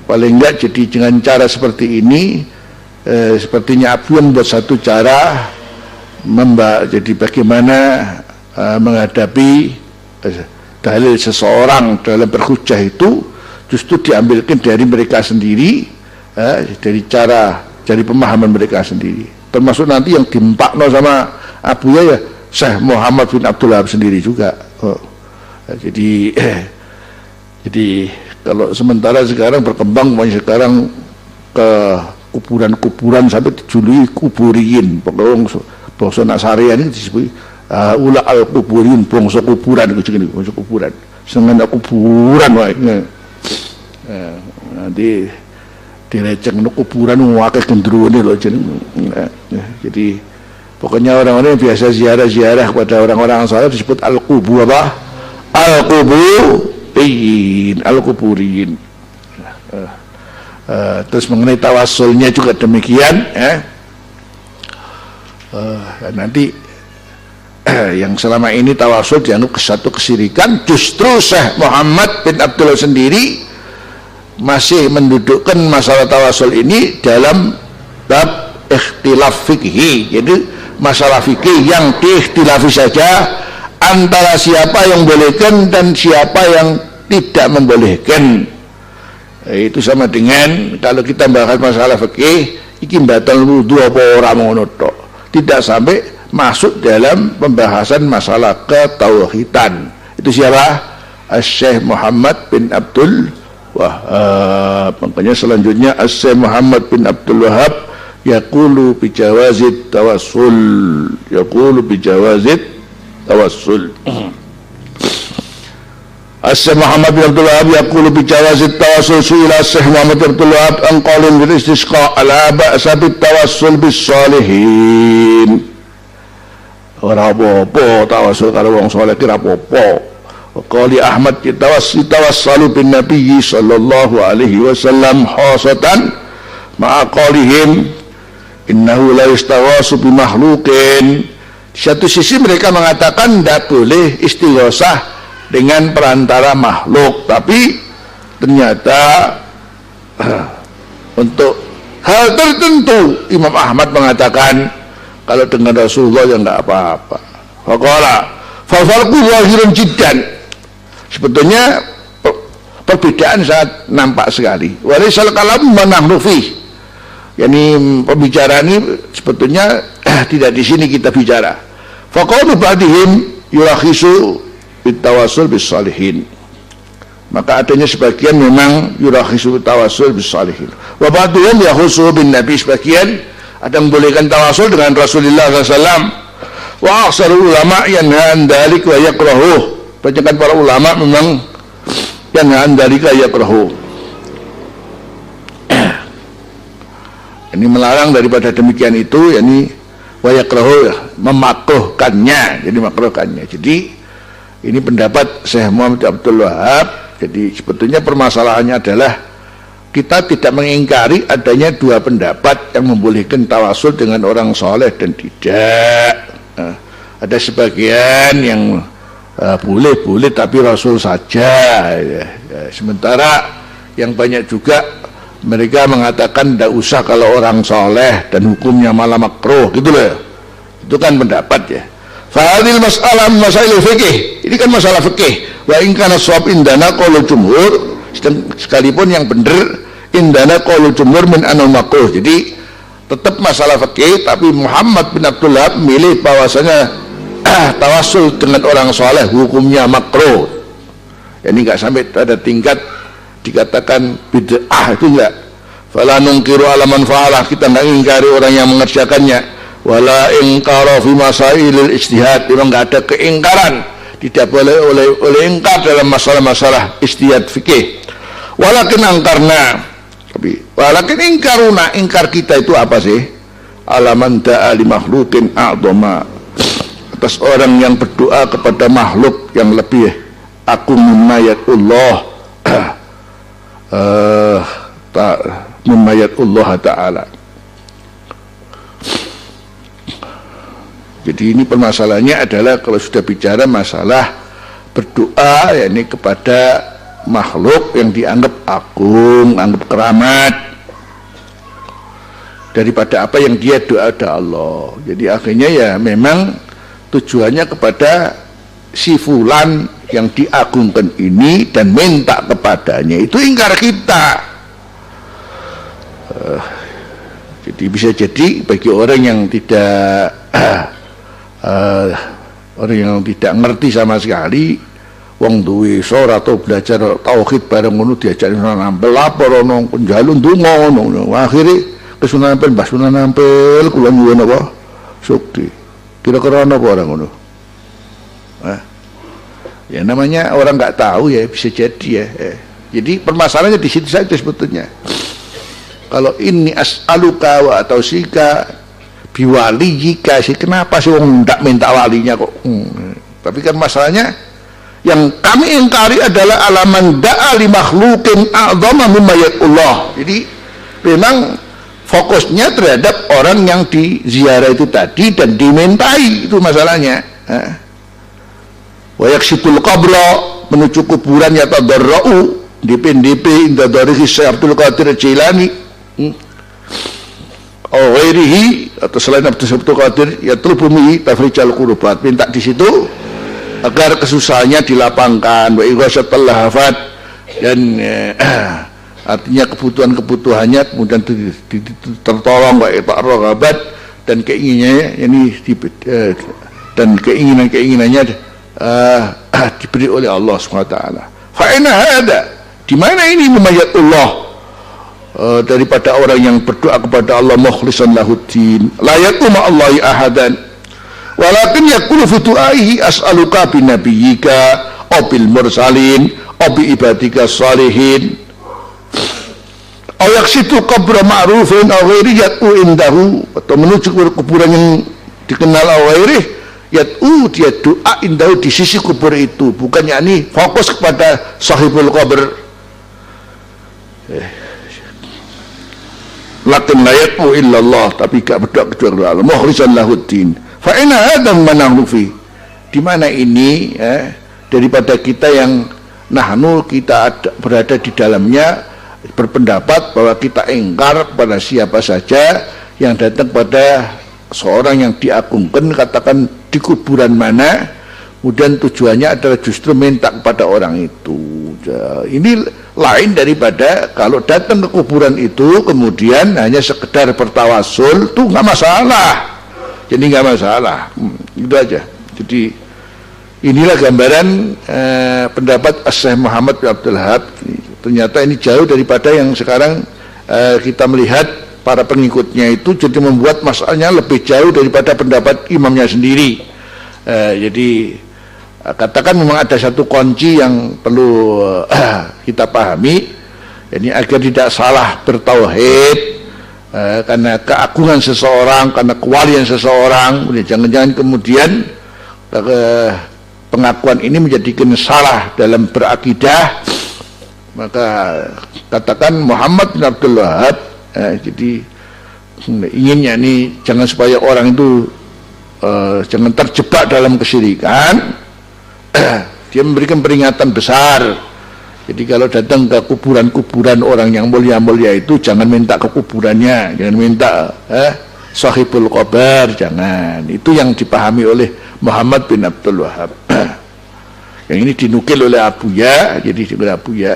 paling enggak jadi dengan cara seperti ini sepertinya Abu membuat satu cara jadi bagaimana menghadapi dalil seseorang dalam berhujjah itu justru diambilkan dari mereka sendiri, dari pemahaman mereka sendiri. Termasuk nanti yang dimpakno sama Abu ya Syekh Muhammad bin Abdul Wahab sendiri juga. Jadi kalau sementara sekarang berkembang, sekarang ke kuburan-kuburan sampai dijuluki kuburiin. Bangsa Nasarian ini disebut ula al kuburiin, bangsa kuburan itu jenenge, bangsa kuburan. Seneng kuburan wae. Nanti direceng kuburan akeh gendruwone lho jeneng. Jadi pokoknya orang-orang yang biasa ziarah-ziarah kepada orang-orang saleh disebut al-qubu apa? Al-quburin. Terus mengenai tawasulnya juga demikian, nanti yang selama ini tawasul dianggap satu kesirikan, justru Syekh Muhammad bin Abdullah sendiri masih mendudukkan masalah tawasul ini dalam bab ikhtilaf fikih. Jadi masalah fikih yang diikhtilafi saja antara siapa yang membolehkan dan siapa yang tidak membolehkan. Itu sama dengan kalau kita bahas masalah fikih iki batal wudu apa ora ngono tok, tidak sampai masuk dalam pembahasan masalah ketauhidan. Itu siapa? Syekh Muhammad bin Abdul Wahab. Makanya selanjutnya Syekh Muhammad bin Abdul Wahab yaqulu bi jawazit tawassul, Syekh Muhammad bin Abdul Wahab yaqulu bi jawazit tawassul, suila Syekh Muhammad bin Abdul Wahab an qaulin bil istisqa ala ba'sa bit tawassul bis salihin. Ora apa-apa tawassul karo wong saleh ki ora apa-apa. Qali Ahmad tawassalu bin Nabi sallallahu alaihi wasallam khasatan ma'a qalihim innahu la yastawasu bi makhluqin. Di satu sisi mereka mengatakan tidak boleh istighosah dengan perantara makhluk, tapi ternyata untuk hal tertentu. Imam Ahmad mengatakan kalau dengan Rasulullah ya enggak apa-apa. Faqala fa farqu zahirun jiddan. Sebetulnya perbedaan sangat nampak sekali. Walaisal kalam manahnu fi. Yani pembicaraan ini sebetulnya tidak di sini kita bicara. Faqalu ba'dihim yurakhisu bitawassul bis-salihin. Maka adanya sebagian memang yurakhisu bitawassul bis-salihin. Wa ba'dhum yakhusu bin nabi, sebagian ada membolehkan tawasul dengan Rasulullah SAW. Wa aksarul ulama yanha an dzalik wa yakrahuh. Banyak para ulama memang yanha an dzalika yakrahuh. Ini melarang daripada demikian itu, yakni wa yakrahu, memakruhkannya, jadi makruhkannya. Jadi ini pendapat Syekh Muhammad Abdul Wahab. Jadi sebetulnya permasalahannya adalah kita tidak mengingkari adanya dua pendapat yang membolehkan tawasul dengan orang soleh dan tidak. Ada sebagian yang boleh tapi Rasul saja. Sementara yang banyak juga mereka mengatakan tidak usah kalau orang soleh dan hukumnya malah makruh, gitu loh. Itu kan pendapat ya. Fahadil masalah masail fikih. Ini kan masalah fikih. Wa in kana shawab indana qaulul jumhur, sekalipun yang benar indana qaulul jumhur min anal makruh. Jadi tetap masalah fikih, tapi Muhammad bin Abdullah memilih bahwasanya tawasul dengan orang soleh hukumnya makruh. Ini enggak sampai pada tingkat dikatakan bid'ah, itu enggak. Fala nungkiru ala man fa'alah, kita enggak ingkari orang yang mengerjakannya. Wala ingkara fi masailil ijtihad, memang enggak ada keingkaran, tidak boleh oleh ingkar dalam masalah-masalah ijtihad fikih. Walakin angkarna, tapi walakin ingkaruna, ingkar kita itu apa sih? Alaman da'a li makhluqin a'dhama, atas orang yang berdoa kepada makhluk yang lebih agung mimmayatullah mimmayatullah ta'ala. Jadi ini permasalahannya adalah kalau sudah bicara masalah berdoa, yakni kepada makhluk yang dianggap agung, anggap keramat, daripada apa yang dia doa ada Allah. Jadi akhirnya ya memang tujuannya kepada si fulan yang diagungkan ini dan minta kepadanya, itu ingkar kita. Jadi bisa jadi bagi orang yang tidak orang yang tidak ngerti sama sekali, wong duwe sora atau belajar tauhid bareng ngono diajak nampel lapor ono penjalun donga ngono, akhire kesunahan Mbah Sunan nampel kula nyuwun apa sukti. Kira-kira ono apa orang ngono? Ya namanya orang nggak tahu ya, bisa jadi ya. Jadi permasalahannya di situ saja sebetulnya. Kalau ini as'aluka wa tausika biwaliyika sih, kenapa sih wong ndak minta walinya kok? Tapi kan masalahnya yang kami ingkari adalah alaman da'a li makhluqin a'dhama mimma yatullah. Jadi memang fokusnya terhadap orang yang diziarah itu tadi dan dimintai, itu masalahnya. Wa yakshitul qabra, menuju kuburan yatadarra'u DP inda darihi Syekh Abdul Qadir Jilani ghairihi, atau selain Abdul Qadir, ya tulbumi tafrijal qurubat, minta di situ agar kesusahannya dilapangkan, wa ighasatul lahafat, dan artinya kebutuhannya kemudian tertolong, wa ita'raghabat, dan keinginannya ini dan keinginannya diberi oleh Allah SWT. Fa'ina hada, di mana ini memayatullah, daripada orang yang berdoa kepada Allah mukhlishan lahuddin, la yaquma Allahi ahadan, walakin yaqulu fi du'aihi as'aluka bin nabiyyika aw bil mursalin aw bi ibadika salihin aw yaqsitu qabra ma'rufin aw ghairi yat'u indahu, atau menuju kuburan yang dikenal aw ghairi yat'u, dia doa indahu, di sisi kubur itu, bukan yakni fokus kepada sahibul qabr. Lakin la yat'u illallah, tapi gak berdoa kecuali Allah mukhlishan lahuddin. Fa inna adam manahnu fi, di mana ini daripada kita yang nahnu, kita berada di dalamnya, berpendapat bahwa kita ingkar pada siapa saja yang datang pada seorang yang diagungkan, katakan di kuburan mana, kemudian tujuannya adalah justru minta kepada orang itu. Ini lain daripada kalau datang ke kuburan itu kemudian hanya sekedar bertawasul, itu nggak masalah. Jadi nggak masalah, itu aja. Jadi inilah gambaran pendapat Syekh Muhammad bin Abdul Wahab. Ternyata ini jauh daripada yang sekarang kita melihat para pengikutnya itu, jadi membuat masalahnya lebih jauh daripada pendapat imamnya sendiri. Jadi katakan memang ada satu kunci yang perlu kita pahami, ini agar tidak salah bertauhid karena keagungan seseorang, karena kewalian seseorang. Jangan-jangan kemudian pengakuan ini menjadikan salah dalam berakidah. Maka katakan Muhammad bin Abdul Wahab jadi inginnya ini jangan supaya orang itu jangan terjebak dalam kesyirikan. Dia memberikan peringatan besar. Jadi kalau datang ke kuburan-kuburan orang yang mulia-mulia itu jangan minta ke kuburannya, jangan minta sahibul qabar, jangan. Itu yang dipahami oleh Muhammad bin Abdul Wahab. Yang ini dinukil oleh Abuya, jadi dinukil Abuya.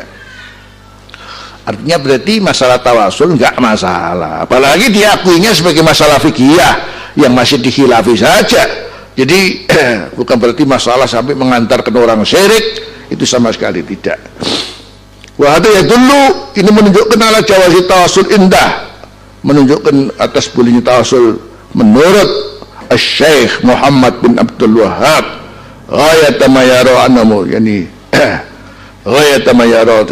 Artinya berarti masalah tawasul enggak masalah, apalagi diakuinya sebagai masalah fikihiyah yang masih dikhilafi saja. Jadi bukan berarti masalah sampai mengantarkan orang syirik, itu sama sekali tidak. Wah, ada ya dulu ini menunjukkan ala jawazi tawasul indah, menunjukkan atas bolehnya tawasul menurut Syekh Muhammad bin Abdul Wahab. Ghayat ma yara anamu, yani ghayat ma yara,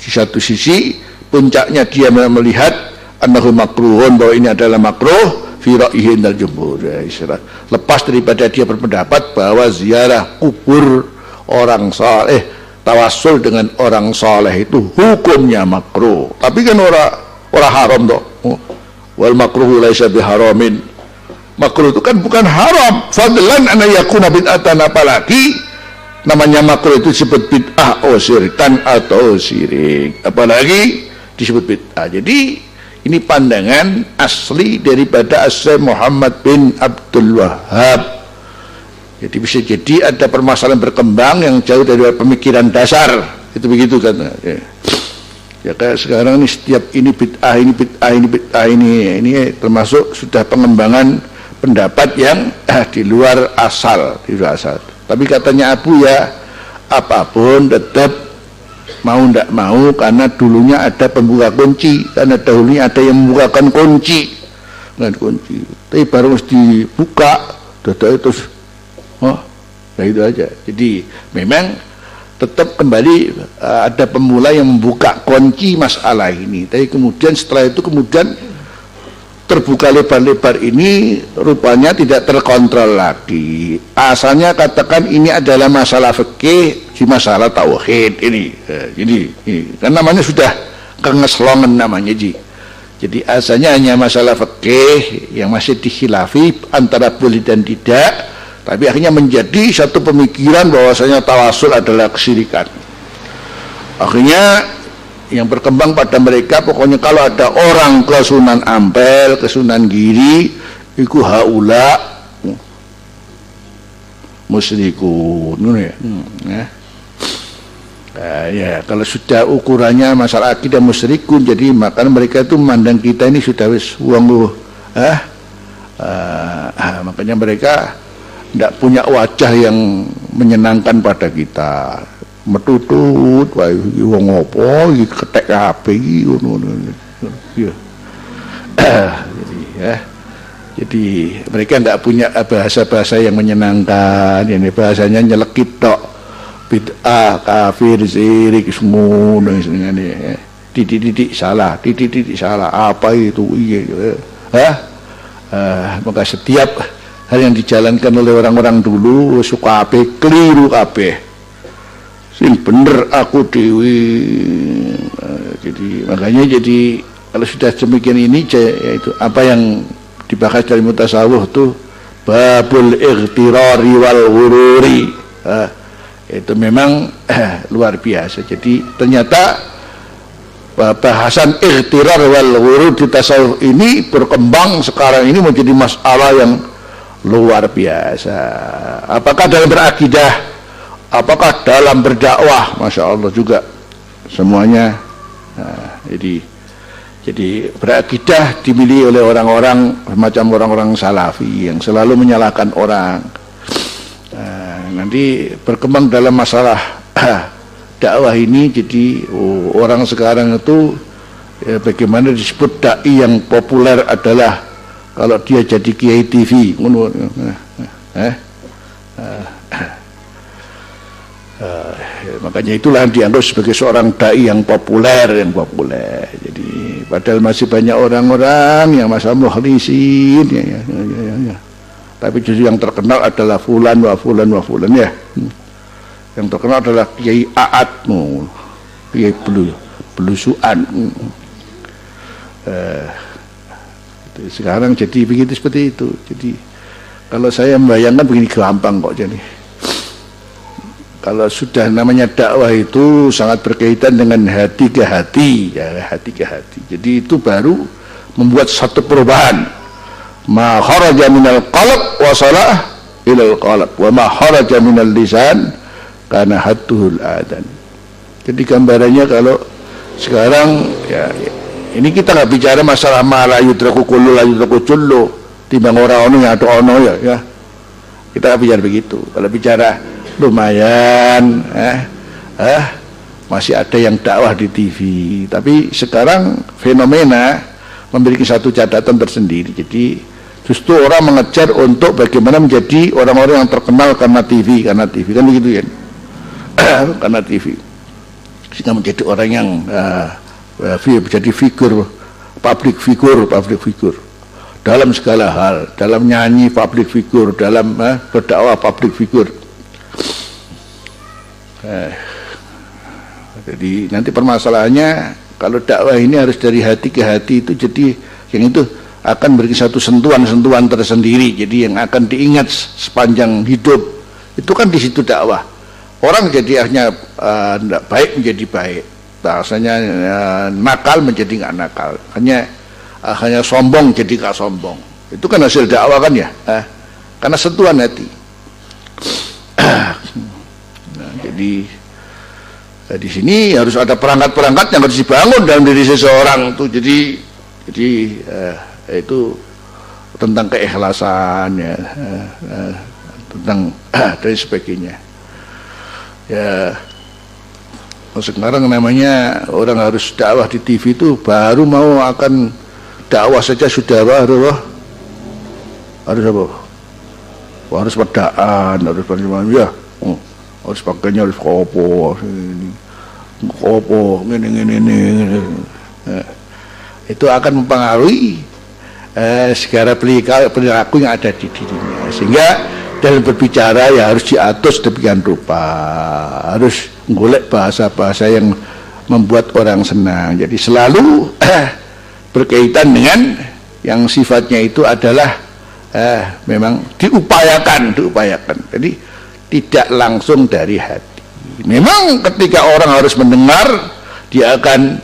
di satu sisi puncaknya dia melihat annahu makruhun, bahwa ini adalah makruh fi ra'yihi indal jumhur. Lepas daripada dia berpendapat bahwa ziarah kubur orang saleh, tawasul dengan orang saleh itu hukumnya makruh. Tapi kan orang haram toh. Wal makruhu laisa biharamin. Makruh itu kan bukan haram. Fadlan an yakuna bid'atan, apalagi namanya makruh itu disebut bid'ah syirikan atau syirik, apalagi disebut bid'ah. Jadi ini pandangan asli daripada Syekh Muhammad bin Abdul Wahab. Jadi bisa jadi ada permasalahan berkembang yang jauh dari pemikiran dasar, itu begitu kan. Ya kayak sekarang ini setiap ini bid'ah, ini bid'ah, ini bid'ah, ini termasuk sudah pengembangan pendapat yang di luar asal, di luar asal. Tapi katanya Abu ya, apapun tetap mau ndak mau, karena dulunya ada pembuka kunci, karena dahulunya ada yang membukakan kunci dengan kunci. Tapi baru harus dibuka, itu nah itu aja. Jadi memang tetap kembali ada pemula yang membuka kunci masalah ini. Tapi kemudian setelah itu kemudian terbuka lebar-lebar ini rupanya tidak terkontrol lagi. Asalnya katakan ini adalah masalah fikih, di masalah tauhid ini. Jadi kan namanya sudah kengeslongan namanya ji. Jadi asalnya hanya masalah fikih yang masih dikhilafi antara boleh dan tidak, tapi akhirnya menjadi satu pemikiran bahwasanya tawasul adalah kesyirikan. Akhirnya yang berkembang pada mereka, pokoknya kalau ada orang ke Sunan Ampel, ke Sunan Giri, iku haula musyrikun, ya kalau sudah ukurannya masalah akidah musyrikun, jadi maka mereka itu memandang kita ini sudah wis wong makanya mereka tidak punya wajah yang menyenangkan pada kita. Metutut wae wong apa iki ketek HP iki ngono. Ya. Jadi mereka tidak punya bahasa-bahasa yang menyenangkan, ini bahasanya nyelekit tok. Bid'ah, kafir, syirik semua dan sebagainya. Titik-titik salah, titik-titik salah. Apa itu? Maka setiap hal yang dijalankan oleh orang-orang dulu suka kabeh, keliru kabeh. Sing bener aku dewi. Jadi makanya jadi kalau sudah demikian ini yaitu apa yang dibahas dari mutasawuf itu babul ightirari wal ghururi. Itu memang luar biasa. Jadi ternyata bahasan ikhtirar wal ghurur di tasawuf ini berkembang sekarang ini menjadi masalah yang luar biasa. Apakah dalam berakidah, apakah dalam berdakwah, masya Allah juga semuanya. Nah, jadi berakidah dimiliki oleh orang-orang semacam orang-orang salafi yang selalu menyalahkan orang. Nanti berkembang dalam masalah dakwah ini, jadi orang sekarang itu bagaimana disebut dai yang populer adalah kalau dia jadi Kiai TV, makanya itulah dianggap sebagai seorang dai yang populer. Jadi padahal masih banyak orang-orang yang masih mukhlisin, tapi justru yang terkenal adalah fulan wa fulan ya. Yang terkenal adalah Kiai Aat, Kiai belusuan. Sekarang jadi begitu, seperti itu. Jadi kalau saya membayangkan begini, gampang kok. Jadi kalau sudah namanya dakwah itu sangat berkaitan dengan hati ke hati, ya, hati ke hati. Jadi itu baru membuat satu perubahan. Ma kharaja minal qalb wa salah ilal qalb wa ma kharaja minal lisan kana hatuhul adan. Jadi gambarannya kalau sekarang ya, ini kita nggak bicara masalah ma la yudraku kullu la yudraku jullu, timbang orang ono yang ada ono ya. Kita nggak bicara begitu. Kalau bicara lumayan masih ada yang dakwah di TV, tapi sekarang fenomena memiliki satu catatan tersendiri. Jadi justru orang mengejar untuk bagaimana menjadi orang-orang yang terkenal karena TV kan begitu ya. Karena TV sehingga menjadi orang yang menjadi public figure dalam segala hal, dalam nyanyi public figure, dalam berdakwah public figure. Jadi nanti permasalahannya kalau dakwah ini harus dari hati ke hati, itu jadi yang itu akan beri satu sentuhan tersendiri, jadi yang akan diingat sepanjang hidup. Itu kan di situ dakwah. Orang jadi akhirnya tidak baik menjadi baik, bahasanya nakal menjadi nggak nakal, hanya sombong jadi nggak sombong. Itu kan hasil dakwah kan ya, karena sentuhan hati. Nah, jadi di sini harus ada perangkat-perangkat yang harus dibangun dalam diri seseorang tuh. Jadi itu tentang keikhlasan ya, tentang dan sebagainya ya. Sekarang namanya orang harus dakwah di TV itu baru mau akan dakwah saja sudah harus pedaan, harus bagaimana ya, harus pakainya harus kopo ini. Itu akan mempengaruhi segala perilaku yang ada di dirinya, sehingga dalam berbicara ya harus diatur sedemikian rupa, harus golek bahasa-bahasa yang membuat orang senang. Jadi selalu berkaitan dengan yang sifatnya itu adalah memang diupayakan. Jadi tidak langsung dari hati. Memang ketika orang harus mendengar, dia akan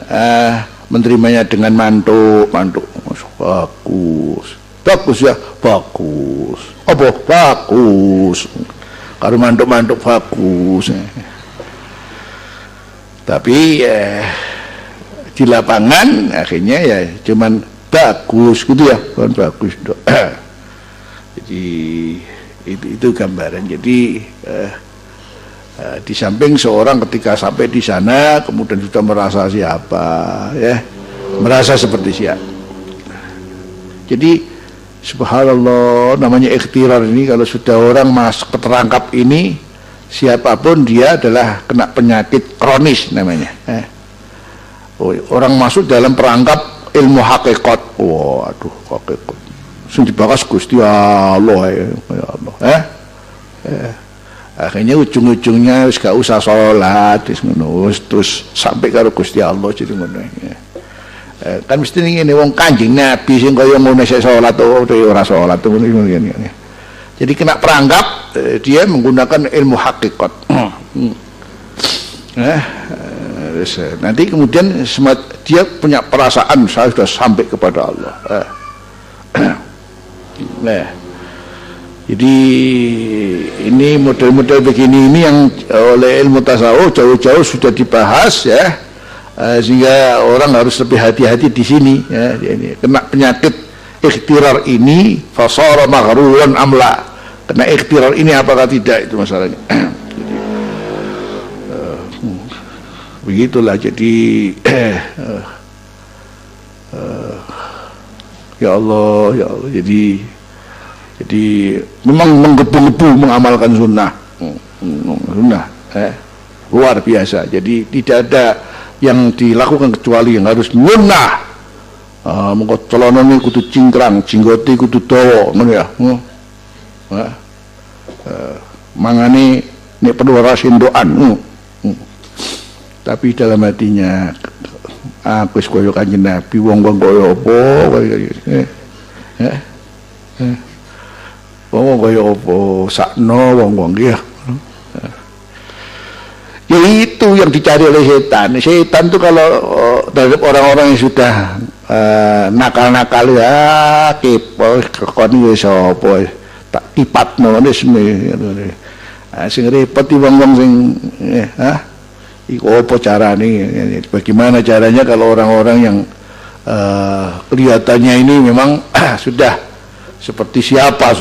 menerimanya dengan mantuk. Bagus ya, bagus. Apa? Bagus. Kalau mantuk bagus. Tapi di lapangan akhirnya ya cuman bagus gitu ya, bukan bagus dok. Jadi itu gambaran. Jadi di samping seorang ketika sampai di sana kemudian sudah merasa siapa ya, merasa seperti siapa. Jadi subhanallah, namanya ikhtirar ini kalau sudah orang masuk keterangkap ini, siapapun dia adalah kena penyakit kronis namanya. Orang masuk dalam perangkap ilmu hakikat. Waduh, hakikat. Sing dibahas Gusti Allah ya Allah. Akhirnya ujung-ujungnya wis gak usah sholat, wis ngono, terus sampai karo Gusti Allah jadi ngono. Kan mesti ngene wong Kanjeng Nabi sing kaya ngono sik salat ora salat ngono. Jadi kena perangkap dia menggunakan ilmu hakikat. nanti kemudian dia punya perasaan saya sudah sampai kepada Allah. Nah, jadi ini model-model begini ini yang oleh ilmu tasawuf jauh-jauh sudah dibahas ya, sehingga orang harus lebih hati-hati di sini ya. Ini kena penyakit ikhtirar ini, fasara maghruran amla, kena ikhtirar ini apakah tidak, itu masalahnya. Begitulah jadi ya Allah jadi memang menggebu-gebu mengamalkan sunnah luar biasa. Jadi tidak ada yang dilakukan kecuali yang harus sunnah. Mengko celonone kudu cingkrang, jinggote kudu dawa ngono ya. Mangane nek perlu ora sendokan. Tapi dalam hatinya aku wis koyo Kanjeng Nabi, wong-wong koyo apa wong koyo apa sakno wong-wong ya. Ya itu yang dicari oleh setan. Setan itu kalau terhadap orang-orang yang sudah nakal-nakal ya kepo kon wis apa tak kipatno wis sing repot wong-wong sing iku apa carane, bagaimana caranya kalau orang-orang yang kelihatannya ini memang sudah seperti siapa,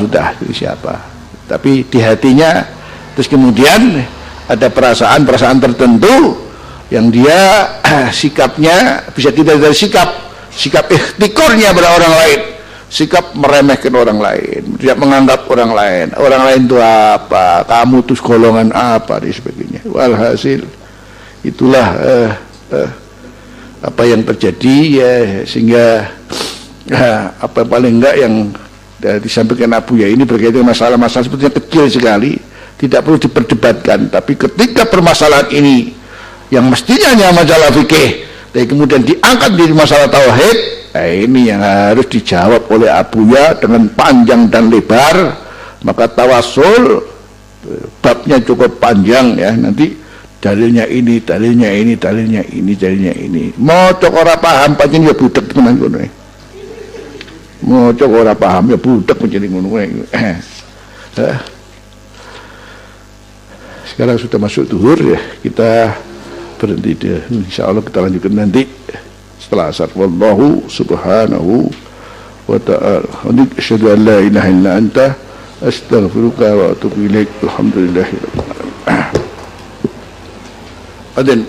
tapi di hatinya terus kemudian ada perasaan tertentu yang dia sikapnya bisa tidak dari sikap ikhtikornya pada orang lain, sikap meremehkan orang lain, tidak menganggap orang lain itu apa, kamu tuh golongan apa dan sebagainya. Walhasil itulah apa yang terjadi ya, sehingga apa paling enggak yang disampaikan Abu ya ini berkaitan masalah-masalah sebetulnya kecil sekali, tidak perlu diperdebatkan, tapi ketika permasalahan ini yang mestinya hanya masalah fikih tapi kemudian diangkat di masalah tauhid, ini yang harus dijawab oleh Abu ya dengan panjang dan lebar. Maka tawasul babnya cukup panjang ya, nanti dalilnya ini. Mau cok ora paham pancen ya budek tenan ngono. Mau cok ora paham ya budek pancen ngono. Sekarang sudah masuk zuhur ya, kita berhenti deh. Insyaallah kita lanjutkan nanti setelah asar. Wallahu subhanahu wa ta'ala. Asyhadu an la ilaha illa anta astaghfiruka wa atubu ilaik. Alhamdulillahirabbil alamin. Aden.